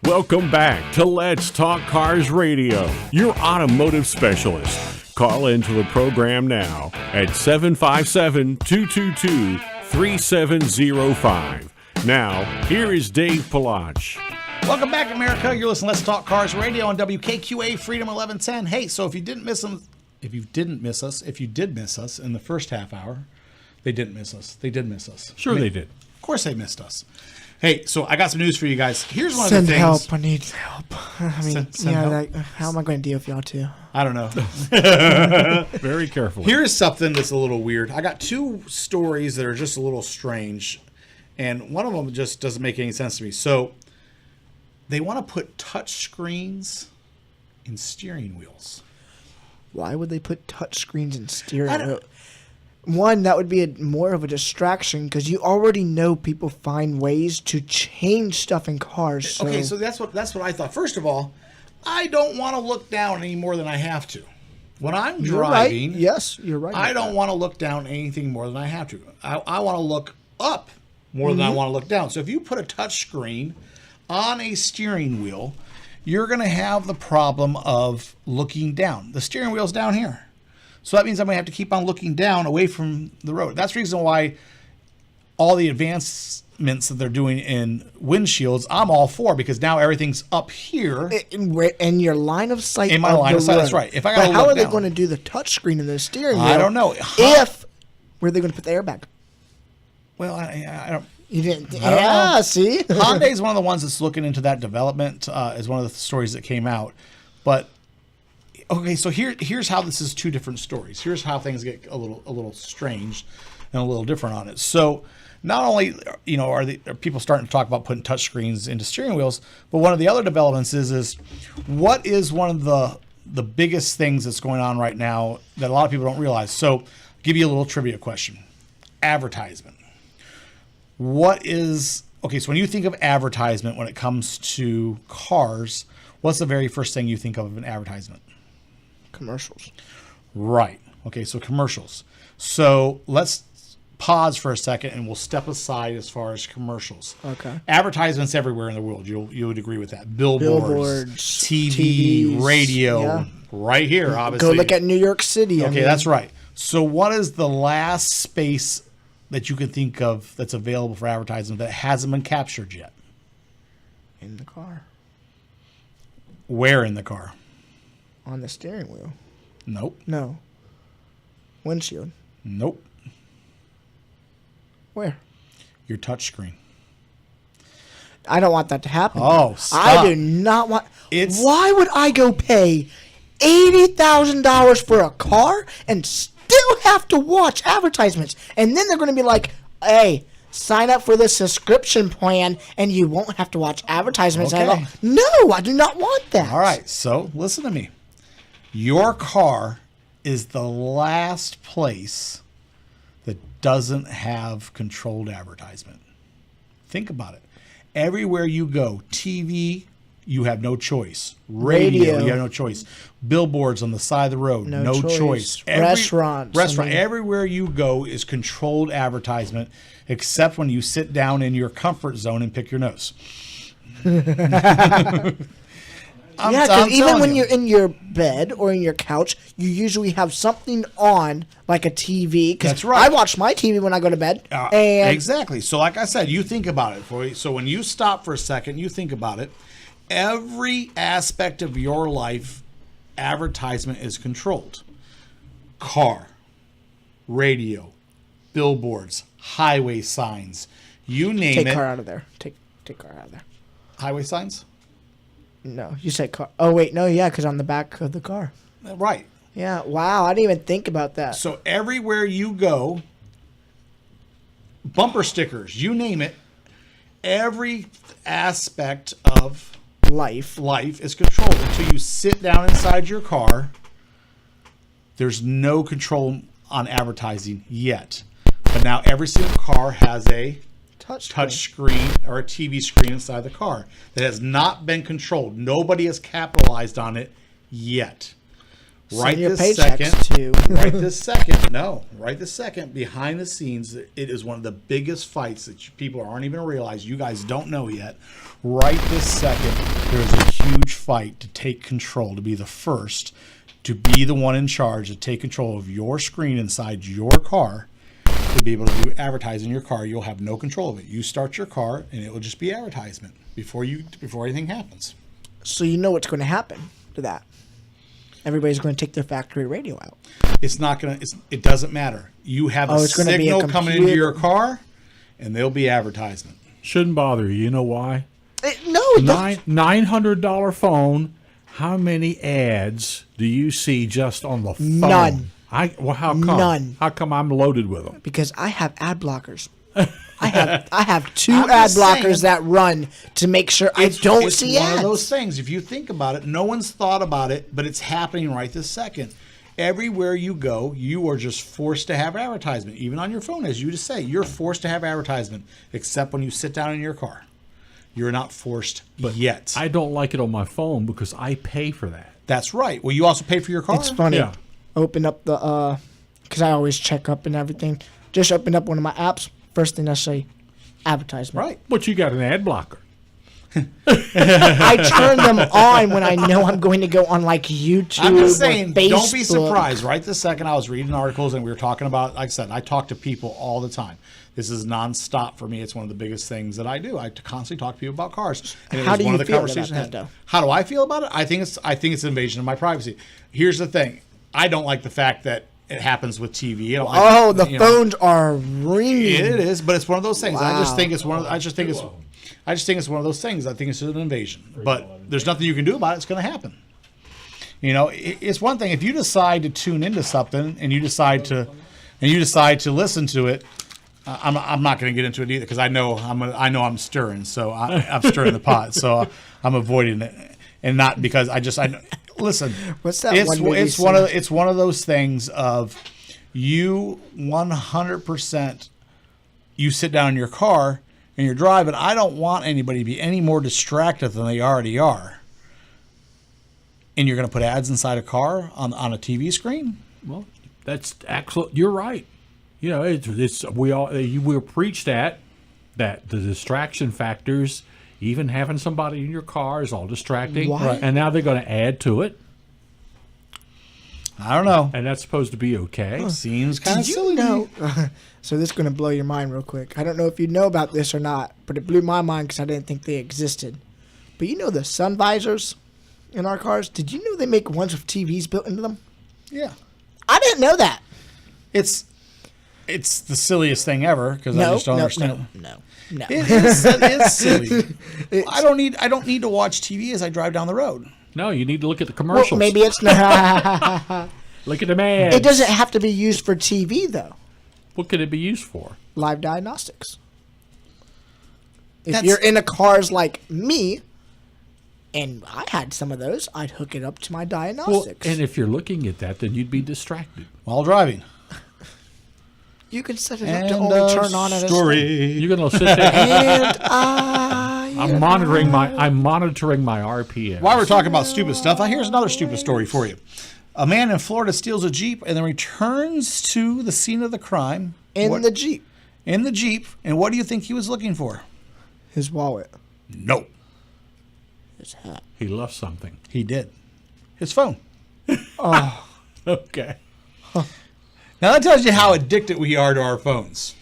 Welcome back to Let's Talk Cars Radio, your automotive specialist. Call into the program now at 757-222-3705. Now, here is Dave Palach.
Welcome back, America. You're listening to Let's Talk Cars Radio on WKQA Freedom 1110. Hey, so if you did miss us in the first half hour, they didn't miss us. They did miss us.
Sure, they did.
Of course they missed us. Hey, so I got some news for you guys. Here's one
Send
of the things.
help. I need help. I mean,
Send help.
like, how am I going to deal with y'all too?
I don't know.
Very careful.
Here's something that's a little weird. I got two stories that are just a little strange, and one of them just doesn't make any sense to me. So they want to put touch screens in steering wheels.
Why would they put touch screens in steering wheel? One, that would be more of a distraction because you already know people find ways to change stuff in cars. So.
Okay, so that's what I thought. First of all, I don't want to look down any more than I have to. When I'm driving,
right. Yes, you're right.
I don't want to look down anything more than I have to. I want to look up more than I want to look down. So if you put a touch screen on a steering wheel, you're going to have the problem of looking down. The steering wheel's down here. So that means I'm going to have to keep on looking down away from the road. That's the reason why all the advancements that they're doing in windshields, I'm all for, because now everything's up here.
In your line of sight.
In my line of sight, that's right. If I gotta
how
look
are they
down.
going to do the touch screen in the steering wheel?
I don't know.
Where are they going to put the airbag?
Well, I don't.
You didn't.
I don't know.
See?
Hyundai's one of the ones that's looking into that development, is one of the stories that came out. But okay, so here's how this is two different stories. Here's how things get a little strange and a little different on it. So not only are people starting to talk about putting touch screens into steering wheels, but one of the other developments is what is one of the biggest things that's going on right now that a lot of people don't realize. So I'll give you a little trivia question. Advertisement. So when you think of advertisement when it comes to cars, what's the very first thing you think of an advertisement?
Commercials.
Right. Okay, so commercials. So let's pause for a second and we'll step aside as far as commercials.
Okay.
Advertisements everywhere in the world. You would agree with that. Billboards,
TVs,
radio,
yeah.
Right here, obviously.
Go look at New York City.
Okay, that's right. So what is the last space that you can think of that's available for advertisement that hasn't been captured yet?
In the car.
Where in the car?
On the steering wheel.
Nope.
No. Windshield.
Nope.
Where?
Your touch screen.
I don't want that to happen.
Oh, stop.
I do not want. Why would I go pay $80,000 for a car and still have to watch advertisements? And then they're going to be like, "Hey, sign up for this subscription plan, and you won't have to watch advertisements at all." No, I do not want that.
All right, so listen to me. Your car is the last place that doesn't have controlled advertisement. Think about it. Everywhere you go, TV, you have no choice. Radio, you have no choice. Billboards on the side of the road, no choice.
Restaurants.
Everywhere you go is controlled advertisement, except when you sit down in your comfort zone and pick your nose.
Because even when you're in your bed or in your couch, you usually have something on, like a TV.
That's right.
I watch my TV when I go to bed. And
exactly. So like I said, you think about it. So when you stop for a second, you think about it. Every aspect of your life, advertisement is controlled. Car, radio, billboards, highway signs, you name it.
Take car out of there. Take car out of there.
Highway signs?
No, you said car. Oh, wait, no, yeah, because on the back of the car.
Right.
Yeah, wow, I didn't even think about that.
So everywhere you go, bumper stickers, you name it, every aspect of
life
is controlled. Until you sit down inside your car, there's no control on advertising yet. But now every single car has a touch screen or a TV screen inside the car that has not been controlled. Nobody has capitalized on it yet. Right this second, behind the scenes, it is one of the biggest fights that people aren't even realize. You guys don't know yet. Right this second, there's a huge fight to take control, to be the first, to be the one in charge, to take control of your screen inside your car, to be able to do advertising in your car. You'll have no control of it. You start your car, and it will just be advertisement before anything happens.
So you know what's going to happen to that. Everybody's going to take their factory radio out.
It's not going to. It doesn't matter. You have a signal coming into your car, and there'll be advertisement.
Shouldn't bother you. You know why? $900 phone. How many ads do you see just on the phone?
None.
How come?
None.
How come I'm loaded with them?
Because I have ad blockers. I have two ad blockers that run to make sure I don't see ads.
It's one of those things. If you think about it, no one's thought about it, but it's happening right this second. Everywhere you go, you are just forced to have advertisement. Even on your phone, as you just say, you're forced to have advertisement, except when you sit down in your car. You're not forced yet.
I don't like it on my phone because I pay for that.
That's right. Well, you also pay for your car.
It's funny.
Yeah.
Open up the because I always check up and everything. Just open up one of my apps. First thing I say, advertisement.
Right.
But you got an ad blocker.
I turn them on when I know I'm going to go on like YouTube.
I'm just saying,
or Facebook.
don't be surprised. Right this second, I was reading articles and we were talking about, like I said, I talk to people all the time. This is nonstop for me. It's one of the biggest things that I do. I constantly talk to people about cars. And
How do you
one of the
feel
conversations
about that, though?
How do I feel about it? I think it's an invasion of my privacy. Here's the thing. I don't like the fact that it happens with TV.
The phones are ringing.
It is, but it's one of those things.
Wow.
I just think it's one of those things. I think it's an invasion. But there's nothing you can do about it. It's going to happen. You know, it's one thing if you decide to tune into something and you decide to listen to it. I'm not going to get into it either because I know I'm stirring, so I'm stirring the pot, so I'm avoiding it, and not because I listen.
What's that?
It's one of those things of you 100%. You sit down in your car and you're driving. I don't want anybody to be any more distracted than they already are. And you're going to put ads inside a car on a TV screen?
Well, that's excellent. You're right. You know, we'll preach that the distraction factors, even having somebody in your car is all distracting.
Right.
And now they're going to add to it.
I don't know.
And that's supposed to be okay.
Seems kind of
Did
silly.
you know? So this is going to blow your mind real quick. I don't know if you know about this or not, but it blew my mind because I didn't think they existed. But you know the sun visors in our cars? Did you know they make ones with TVs built into them?
Yeah.
I didn't know that.
It's the silliest thing ever because I just don't understand.
No.
It's silly. I don't need to watch TV as I drive down the road.
No, you need to look at the commercials.
Well, maybe it's not.
Look at the ads.
It doesn't have to be used for TV, though.
What could it be used for?
Live diagnostics. If you're in a cars like me, and I had some of those, I'd hook it up to my diagnostics.
Well, and if you're looking at that, then you'd be distracted.
While driving.
You can set it up
End
to only
of
turn on at a
story.
You're gonna sit there.
And I.
I'm monitoring my RPM.
While we're talking about stupid stuff, here's another stupid story for you. A man in Florida steals a Jeep and then returns to the scene of the crime.
The Jeep.
In the Jeep. And what do you think he was looking for?
His wallet.
No.
His hat.
He left something.
He did. His phone.
Okay.
Now that tells you how addicted we are to our phones.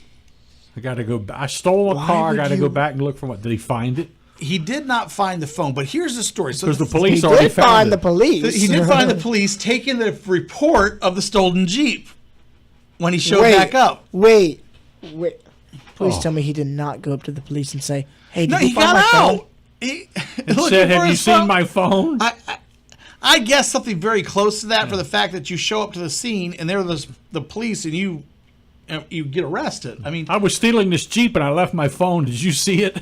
I got to go. I stole a car. I
would
got to
you-
go back and look for what. Did he find it?
He did not find the phone, but here's the story. So
Because the
He
police already
did
found
find
it.
the police.
he did find the police taking the report of the stolen Jeep when he showed back up.
Wait. Please tell me he did not go up to the police and say, "Hey, did
No,
you
he
find
got
my phone?"
out. He
Said, "Have you seen my phone?"
I guess something very close to that for the fact that you show up to the scene and they're the police and you get arrested. I mean,
I was stealing this Jeep and I left my phone. Did you see it?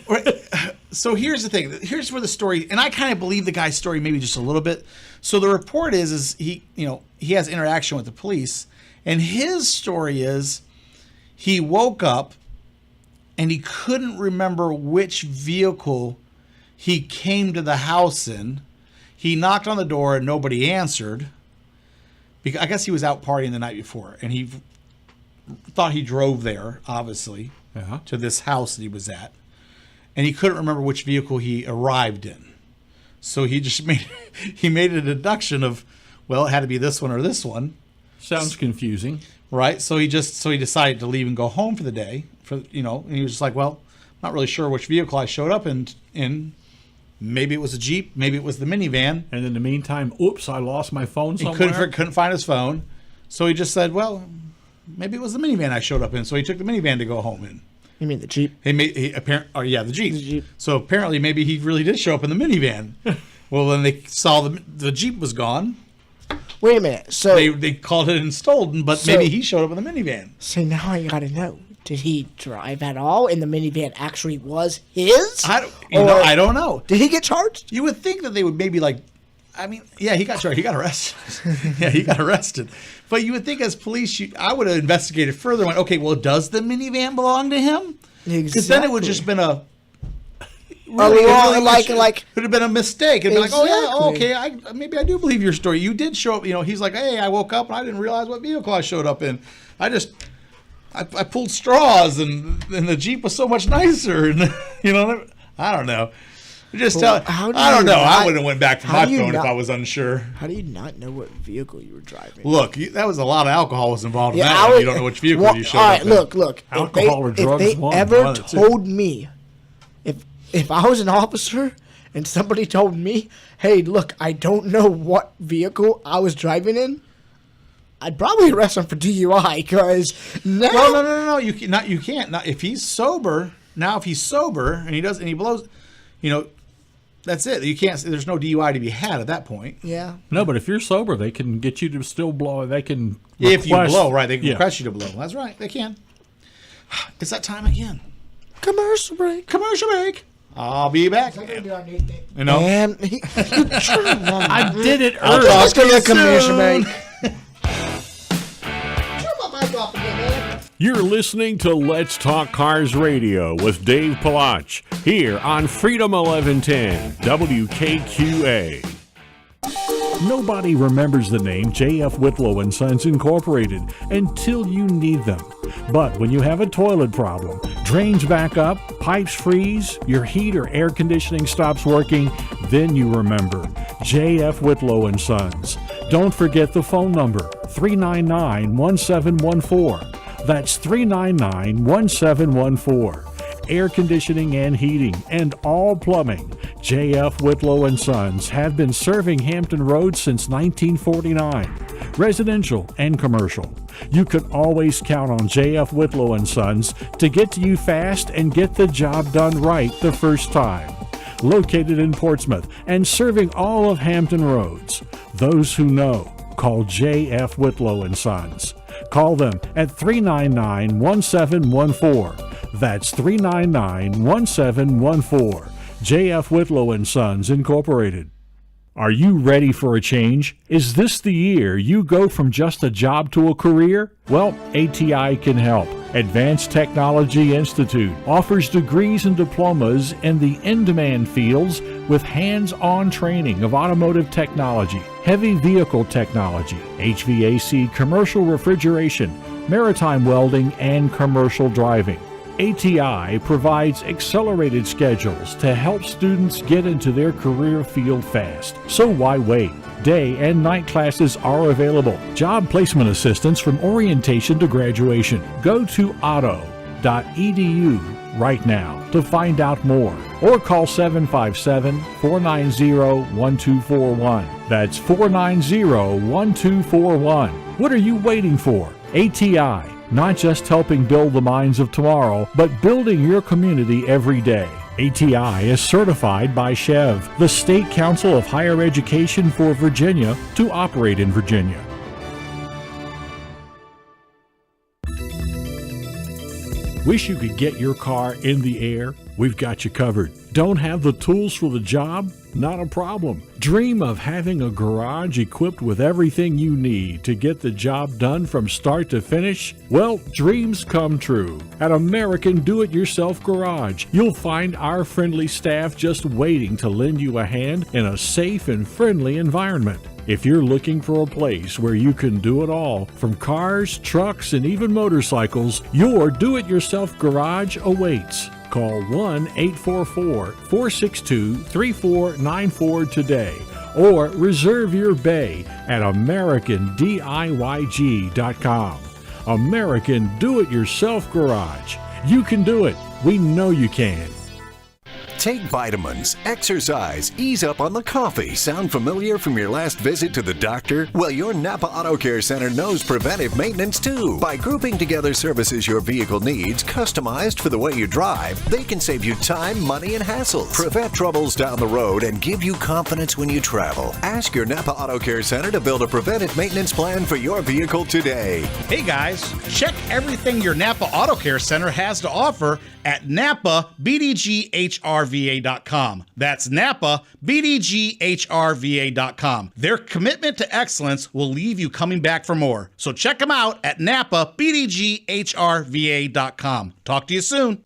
so here's the thing. Here's where the story, and I kind of believe the guy's story maybe just a little bit. So the report is he has interaction with the police, and his story is he woke up and he couldn't remember which vehicle he came to the house in. He knocked on the door and nobody answered. Because I guess he was out partying the night before, and he thought he drove there, obviously, to this house that he was at. And he couldn't remember which vehicle he arrived in. So he just made a deduction of, well, it had to be this one or this one.
Sounds confusing.
Right? So he decided to leave and go home for the day. And he was just like, well, I'm not really sure which vehicle I showed up in. Maybe it was a Jeep, maybe it was the minivan.
And in the meantime, oops, I lost my phone
He
somewhere.
couldn't find his phone. So he just said, well, maybe it was the minivan I showed up in. So he took the minivan to go home in.
You mean the Jeep?
The Jeep.
The Jeep.
So apparently maybe he really did show up in the minivan. Well, then they saw the Jeep was gone.
Wait a minute. So,
They called it in stolen, but maybe he showed up in the minivan.
so now I gotta know. Did he drive at all? And the minivan actually was his?
I don't know.
Did he get charged?
You would think that they would maybe he got charged. He got arrested. Yeah, he got arrested. But you would think as police, I would have investigated further. Went, okay, well, does the minivan belong to him? Because then it would just been a could have been a mistake. It'd be like, oh yeah, okay, maybe I do believe your story. You did show up. He's like, hey, I woke up and I didn't realize what vehicle I showed up in. I pulled straws and the Jeep was so much nicer. And I don't know. I don't know. I would have went back for my phone if I was unsure.
How do you not know what vehicle you were driving?
Look, that was a lot of alcohol was involved in that.
I
One.
would-
You don't know which vehicle you showed
all
up
right,
in.
look.
Alcohol or drugs,
If they
one
ever
of the two.
told me, if I was an officer and somebody told me, hey, look, I don't know what vehicle I was driving in, I'd probably arrest him for DUI because now.
Well, no. You can't. Now, if he's sober, and he blows, that's it. You can't. There's no DUI to be had at that point.
Yeah.
No, but if you're sober, they can get you to still blow. They can
If you
request-
blow, right? They can
Yeah.
request you to blow. That's right. They can. It's that time again.
Commercial break.
Commercial break. I'll be back.
And
I did it
I'll
early.
talk
let's go
to
to
you
the commercial
soon.
break.
You're listening to Let's Talk Cars Radio with Dave Palach here on Freedom 1110 WKQA. Nobody remembers the name J.F. Whitlow & Sons Incorporated until you need them. But when you have a toilet problem, drains back up, pipes freeze, your heat or air conditioning stops working, then you remember J.F. Whitlow & Sons. Don't forget the phone number, 399-1714. That's 399-1714. Air conditioning and heating and all plumbing. J.F. Whitlow & Sons have been serving Hampton Roads since 1949. Residential and commercial. You can always count on J.F. Whitlow & Sons to get to you fast and get the job done right the first time. Located in Portsmouth and serving all of Hampton Roads. Those who know, call J.F. Whitlow & Sons. Call them at 399-1714. That's 399-1714. J.F. Whitlow & Sons Incorporated. Are you ready for a change? Is this the year you go from just a job to a career? Well, ATI can help. Advanced Technology Institute offers degrees and diplomas in the in-demand fields with hands-on training of automotive technology, heavy vehicle technology, HVAC, commercial refrigeration, maritime welding, and commercial driving. ATI provides accelerated schedules to help students get into their career field fast. So why wait? Day and night classes are available. Job placement assistance from orientation to graduation. Go to auto.edu right now to find out more, or call 757-490-1241. That's 490-1241. What are you waiting for? ATI, not just helping build the minds of tomorrow, but building your community every day. ATI is certified by SCHEV, the State Council of Higher Education for Virginia, to operate in Virginia. Wish you could get your car in the air? We've got you covered. Don't have the tools for the job? Not a problem. Dream of having a garage equipped with everything you need to get the job done from start to finish? Well, dreams come true. At American Do-It-Yourself Garage, you'll find our friendly staff just waiting to lend you a hand in a safe and friendly environment. If you're looking for a place where you can do it all, from cars, trucks, and even motorcycles, your Do-It-Yourself Garage awaits. Call 1-844-462-3494 today, or reserve your bay at AmericanDIYG.com. American Do-It-Yourself Garage. You can do it. We know you can.
Take vitamins, exercise, ease up on the coffee. Sound familiar from your last visit to the doctor? Well, your Napa Auto Care Center knows preventive maintenance too. By grouping together services your vehicle needs, customized for the way you drive, they can save you time, money, and hassles. Prevent troubles down the road and give you confidence when you travel. Ask your Napa Auto Care Center to build a preventive maintenance plan for your vehicle today.
Hey guys, check everything your Napa Auto Care Center has to offer at NapaBDGHRVA.com. That's NapaBDGHRVA.com. Their commitment to excellence will leave you coming back for more. So check them out at NapaBDGHRVA.com. Talk to you soon.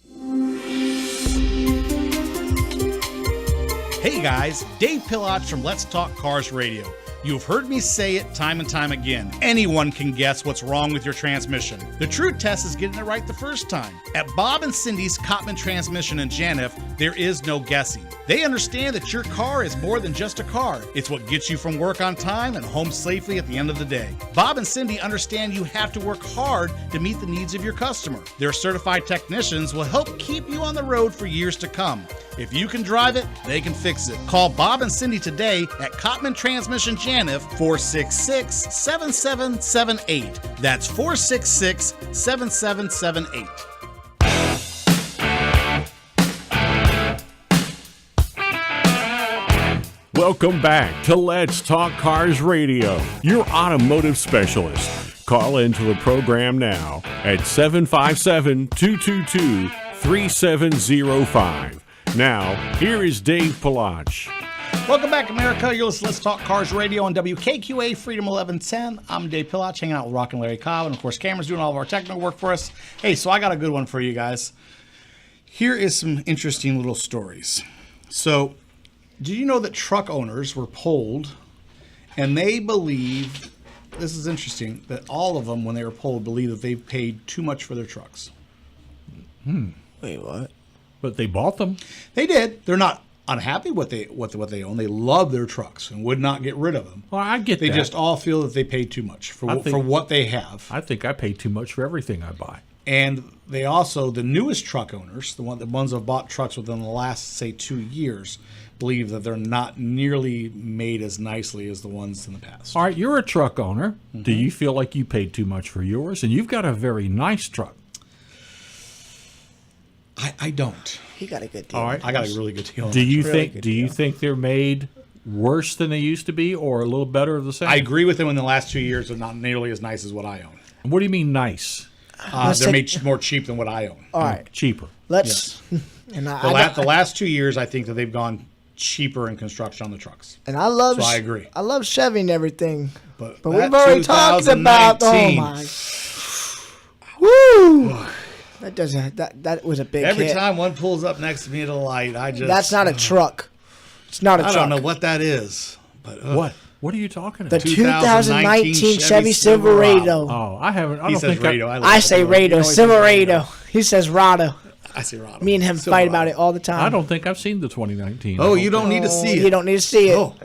Hey guys, Dave Pilach from Let's Talk Cars Radio. You've heard me say it time and time again. Anyone can guess what's wrong with your transmission. The true test is getting it right the first time. At Bob and Cindy's Cottman Transmission in Janif, there is no guessing. They understand that your car is more than just a car. It's what gets you from work on time and home safely at the end of the day. Bob and Cindy understand you have to work hard to meet the needs of your customer. Their certified technicians will help keep you on the road for years to come. If you can drive it, they can fix it. Call Bob and Cindy today at Cottman Transmission Janif, 466-7778. That's 466-7778.
Welcome back to Let's Talk Cars Radio, your automotive specialist. Call into the program now at 757-222-3705. Now, here is Dave Pilach.
Welcome back, America. You're listening to Let's Talk Cars Radio on WKQA Freedom 1110. I'm Dave Pilach, hanging out with Rock and Larry Cobb, and of course, Cameron's doing all of our technical work for us. Hey, so I got a good one for you guys. Here is some interesting little stories. So, did you know that truck owners were polled, and they believe, this is interesting, that all of them, when they were polled, believe that they paid too much for their trucks.
Wait, what?
But they bought them.
They did. They're not unhappy with what they own. They love their trucks and would not get rid of them.
Well, I get
They
that.
just all feel that they pay too much for what they have.
I think I pay too much for everything I buy.
And they also, the newest truck owners, the ones that have bought trucks within the last, say, 2 years, believe that they're not nearly made as nicely as the ones in the past.
All right, you're a truck owner. Mm-hmm. Do you feel like you paid too much for yours? And you've got a very nice truck.
I don't.
He got a good deal.
All right.
I got a really good deal.
Do you
Really
think?
good
Do you
deal.
think they're made worse than they used to be, or a little better of the same?
I agree with them. In the last 2 years, they're not nearly as nice as what I own.
What do you mean nice?
Let's
They're
take-
made more cheap than what I own.
All right,
Cheaper.
let's. And
The last 2 years, I think that they've gone cheaper in construction on the trucks.
and I love.
So I agree.
I love Chevy and everything,
But
but
that
we've already talked about. Oh
2019
my! Woo! That doesn't. That was a big
Every
hit.
time one pulls up next to me at a light, I just.
That's not a truck. It's not a truck.
I don't know what that is. But
What? What are you talking
The
about?
2019 Chevy Silverado.
Oh, I haven't. I
He
don't
says
think
radio.
I say Rado. Silverado. He says Rado.
I say Rado.
Me and him fight about it all the time.
I don't think I've seen the 2019.
Oh, you don't need to see it.
You don't need to see it.
Oh,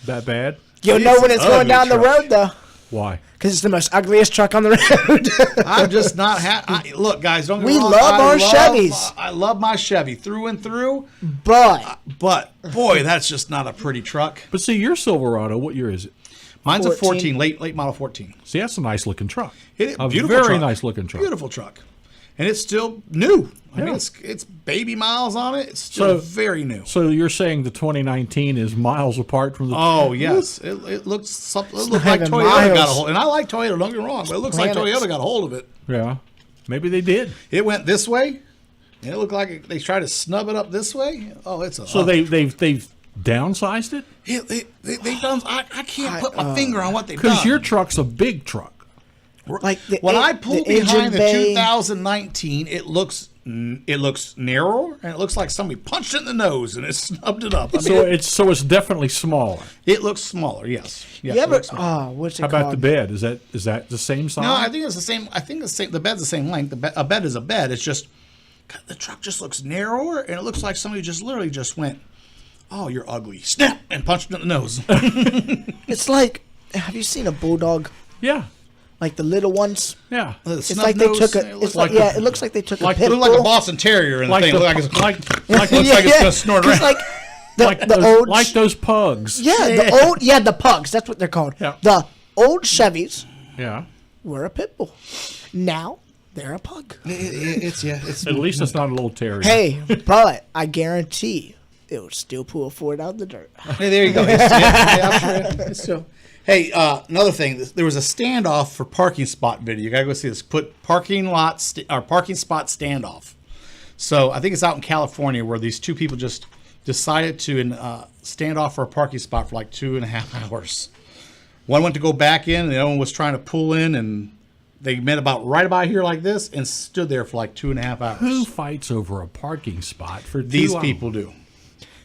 That bad?
You'll know when it's going
ugly
down the
truck.
road, though.
Why?
Because it's the most ugliest truck on the road.
I'm just not happy. Look, guys, don't get
We
me wrong.
love
I
our Chevys.
I love my Chevy through and through.
But
But, boy, that's just not a pretty truck.
But see, your Silverado, what year is it?
Mine's a
14.
14, late model 14.
See, that's a nice looking truck.
A
Very
truck.
nice looking truck.
Beautiful truck. And it's still new. I mean,
Yeah.
it's baby miles on it. It's still
So-
very new.
So you're saying the 2019 is miles apart from the?
Oh, yes. It looks something. It
not
looks like
even
Toyota got a
miles.
hold. And I like Toyota, don't get me wrong, but it looks like
Planets.
Toyota got a hold of it.
Yeah, maybe they did.
It went this way, and it looked like they tried to snub it up this way. Oh, it's a.
So they've downsized it
they've done. I can't put my finger on what they've done.
because your truck's a big truck.
like the,
When I
the
pull
engine
behind the
bay,
2019, it looks narrower, and it looks like somebody punched it in the nose and it snubbed it up. I mean,
So it's definitely smaller.
it looks smaller. Yes. Yes.
You
it
ever?
looks smaller.
What's it
How
called?
about the bed? Is that the same size?
No, I think it's the same. I think it's the same. The bed's the same length. A bed is a bed. It's just God, the truck just looks narrower, and it looks like somebody just literally just went, "Oh, you're ugly," snap, and punched it in the nose.
It's like. Have you seen a bulldog?
Yeah,
Like the little ones.
yeah.
It's like they took a. It's like
like
it looks like they took
like-
a pit
It looked like a
bull.
Boston Terrier in the
Like
thing.
the,
It looked like
like
looks like it's gonna snort
'cause
around.
like the old
like those pugs.
the pugs. That's what they're called.
Yeah.
The old Chevys
Yeah.
were a pit bull. Now they're a pug.
It's
At least it's not a little terrier.
Hey, but I guarantee it would still pull Ford out of the dirt.
Hey, there you go. I'm sure it's still. Hey, another thing. There was a standoff for parking spot video. You gotta go see this. Put parking spot standoff. So I think it's out in California where these two people just decided to stand off for a parking spot for like 2.5 hours. One went to go back in, and the other one was trying to pull in, and they met right about here like this and stood there for like 2.5 hours.
Who fights over a parking spot for
These
2 hours?
people do.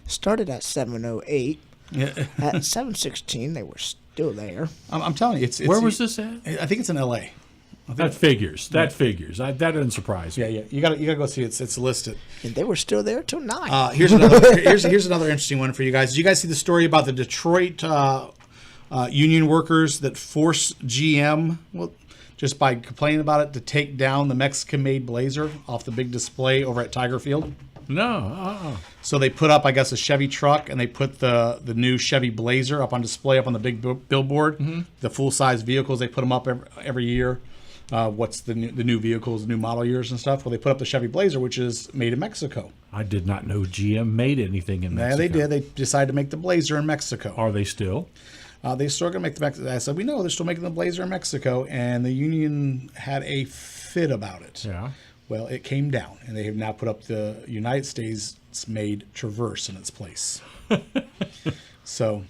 Started at 7:08.
Yeah.
At 7:16, they were still there.
I'm telling you, it's
Where was this at?
I think it's in L.A.
That figures. That figures. That doesn't surprise me.
Yeah. You gotta go see it. It's listed.
And they were still there till 9.
Here's another interesting one for you guys. Did you guys see the story about the Detroit union workers that forced GM, just by complaining about it, to take down the Mexican-made Blazer off the big display over at Tiger Field?
No.
So they put up, I guess, a Chevy truck, and they put the new Chevy Blazer up on display up on the big billboard.
Mm-hmm.
The full-size vehicles, they put them up every year. What's the new vehicles, the new model years and stuff? Well, they put up the Chevy Blazer, which is made in Mexico.
I did not know GM made anything in Mexico.
Yeah, they did. They decided to make the Blazer in Mexico.
Are they still?
They're still going to make the Mexico. I said, we know they're still making the Blazer in Mexico, and the union had a fit about it.
Yeah.
Well, it came down, and they have now put up the United States-made Traverse in its place. So,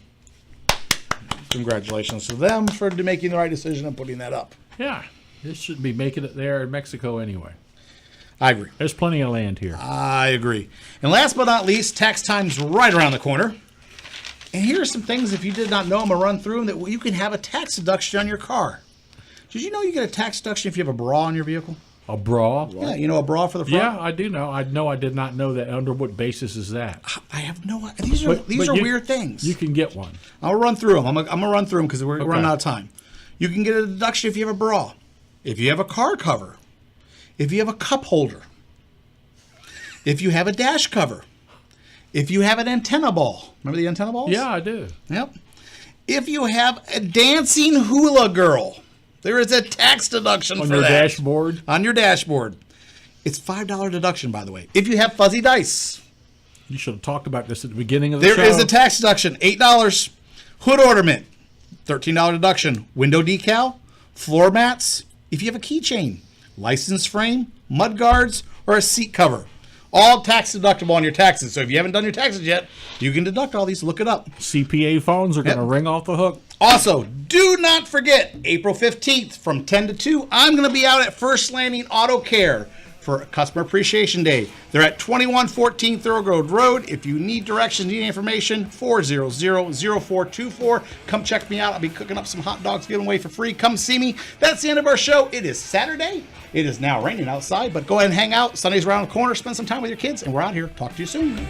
congratulations to them for making the right decision and putting that up.
Yeah. This should be making it there in Mexico anyway.
I agree.
There's plenty of land here.
I agree. And last but not least, tax time's right around the corner. And here are some things, if you did not know, I'm going to run through them, that you can have a tax deduction on your car. Did you know you get a tax deduction if you have a bra on your vehicle?
A bra?
Yeah, you know, a bra for the front?
Yeah, I do know. I did not know that. Under what basis is that?
I have no idea. These are weird things.
You can get one.
I'll run through them. I'm going to run through them because we're
Okay.
running out of time. You can get a deduction if you have a bra, if you have a car cover, if you have a cup holder, if you have a dash cover, if you have an antenna ball. Remember the antenna balls?
Yeah, I do.
Yep. If you have a dancing hula girl, there is a tax deduction
On
for
your
that.
dashboard?
On your dashboard. It's $5 deduction, by the way. If you have fuzzy dice,
You should have talked about this at the beginning of the
there
show.
is a tax deduction, $8. Hood ornament, $13 deduction. Window decal, floor mats, if you have a keychain, license frame, mud guards, or a seat cover. All tax deductible on your taxes. So if you haven't done your taxes yet, you can deduct all these. Look it up.
CPA phones are going to
Yep.
ring off the hook.
Also, do not forget, April 15th from 10 to 2, I'm going to be out at First Landing Auto Care for Customer Appreciation Day. They're at 2114 Thoroughroad Road. If you need directions, need information, 400-0424. Come check me out. I'll be cooking up some hot dogs, giving away for free. Come see me. That's the end of our show. It is Saturday. It is now raining outside, but go ahead and hang out. Sunday's around the corner. Spend some time with your kids, and we're out here. Talk to you soon.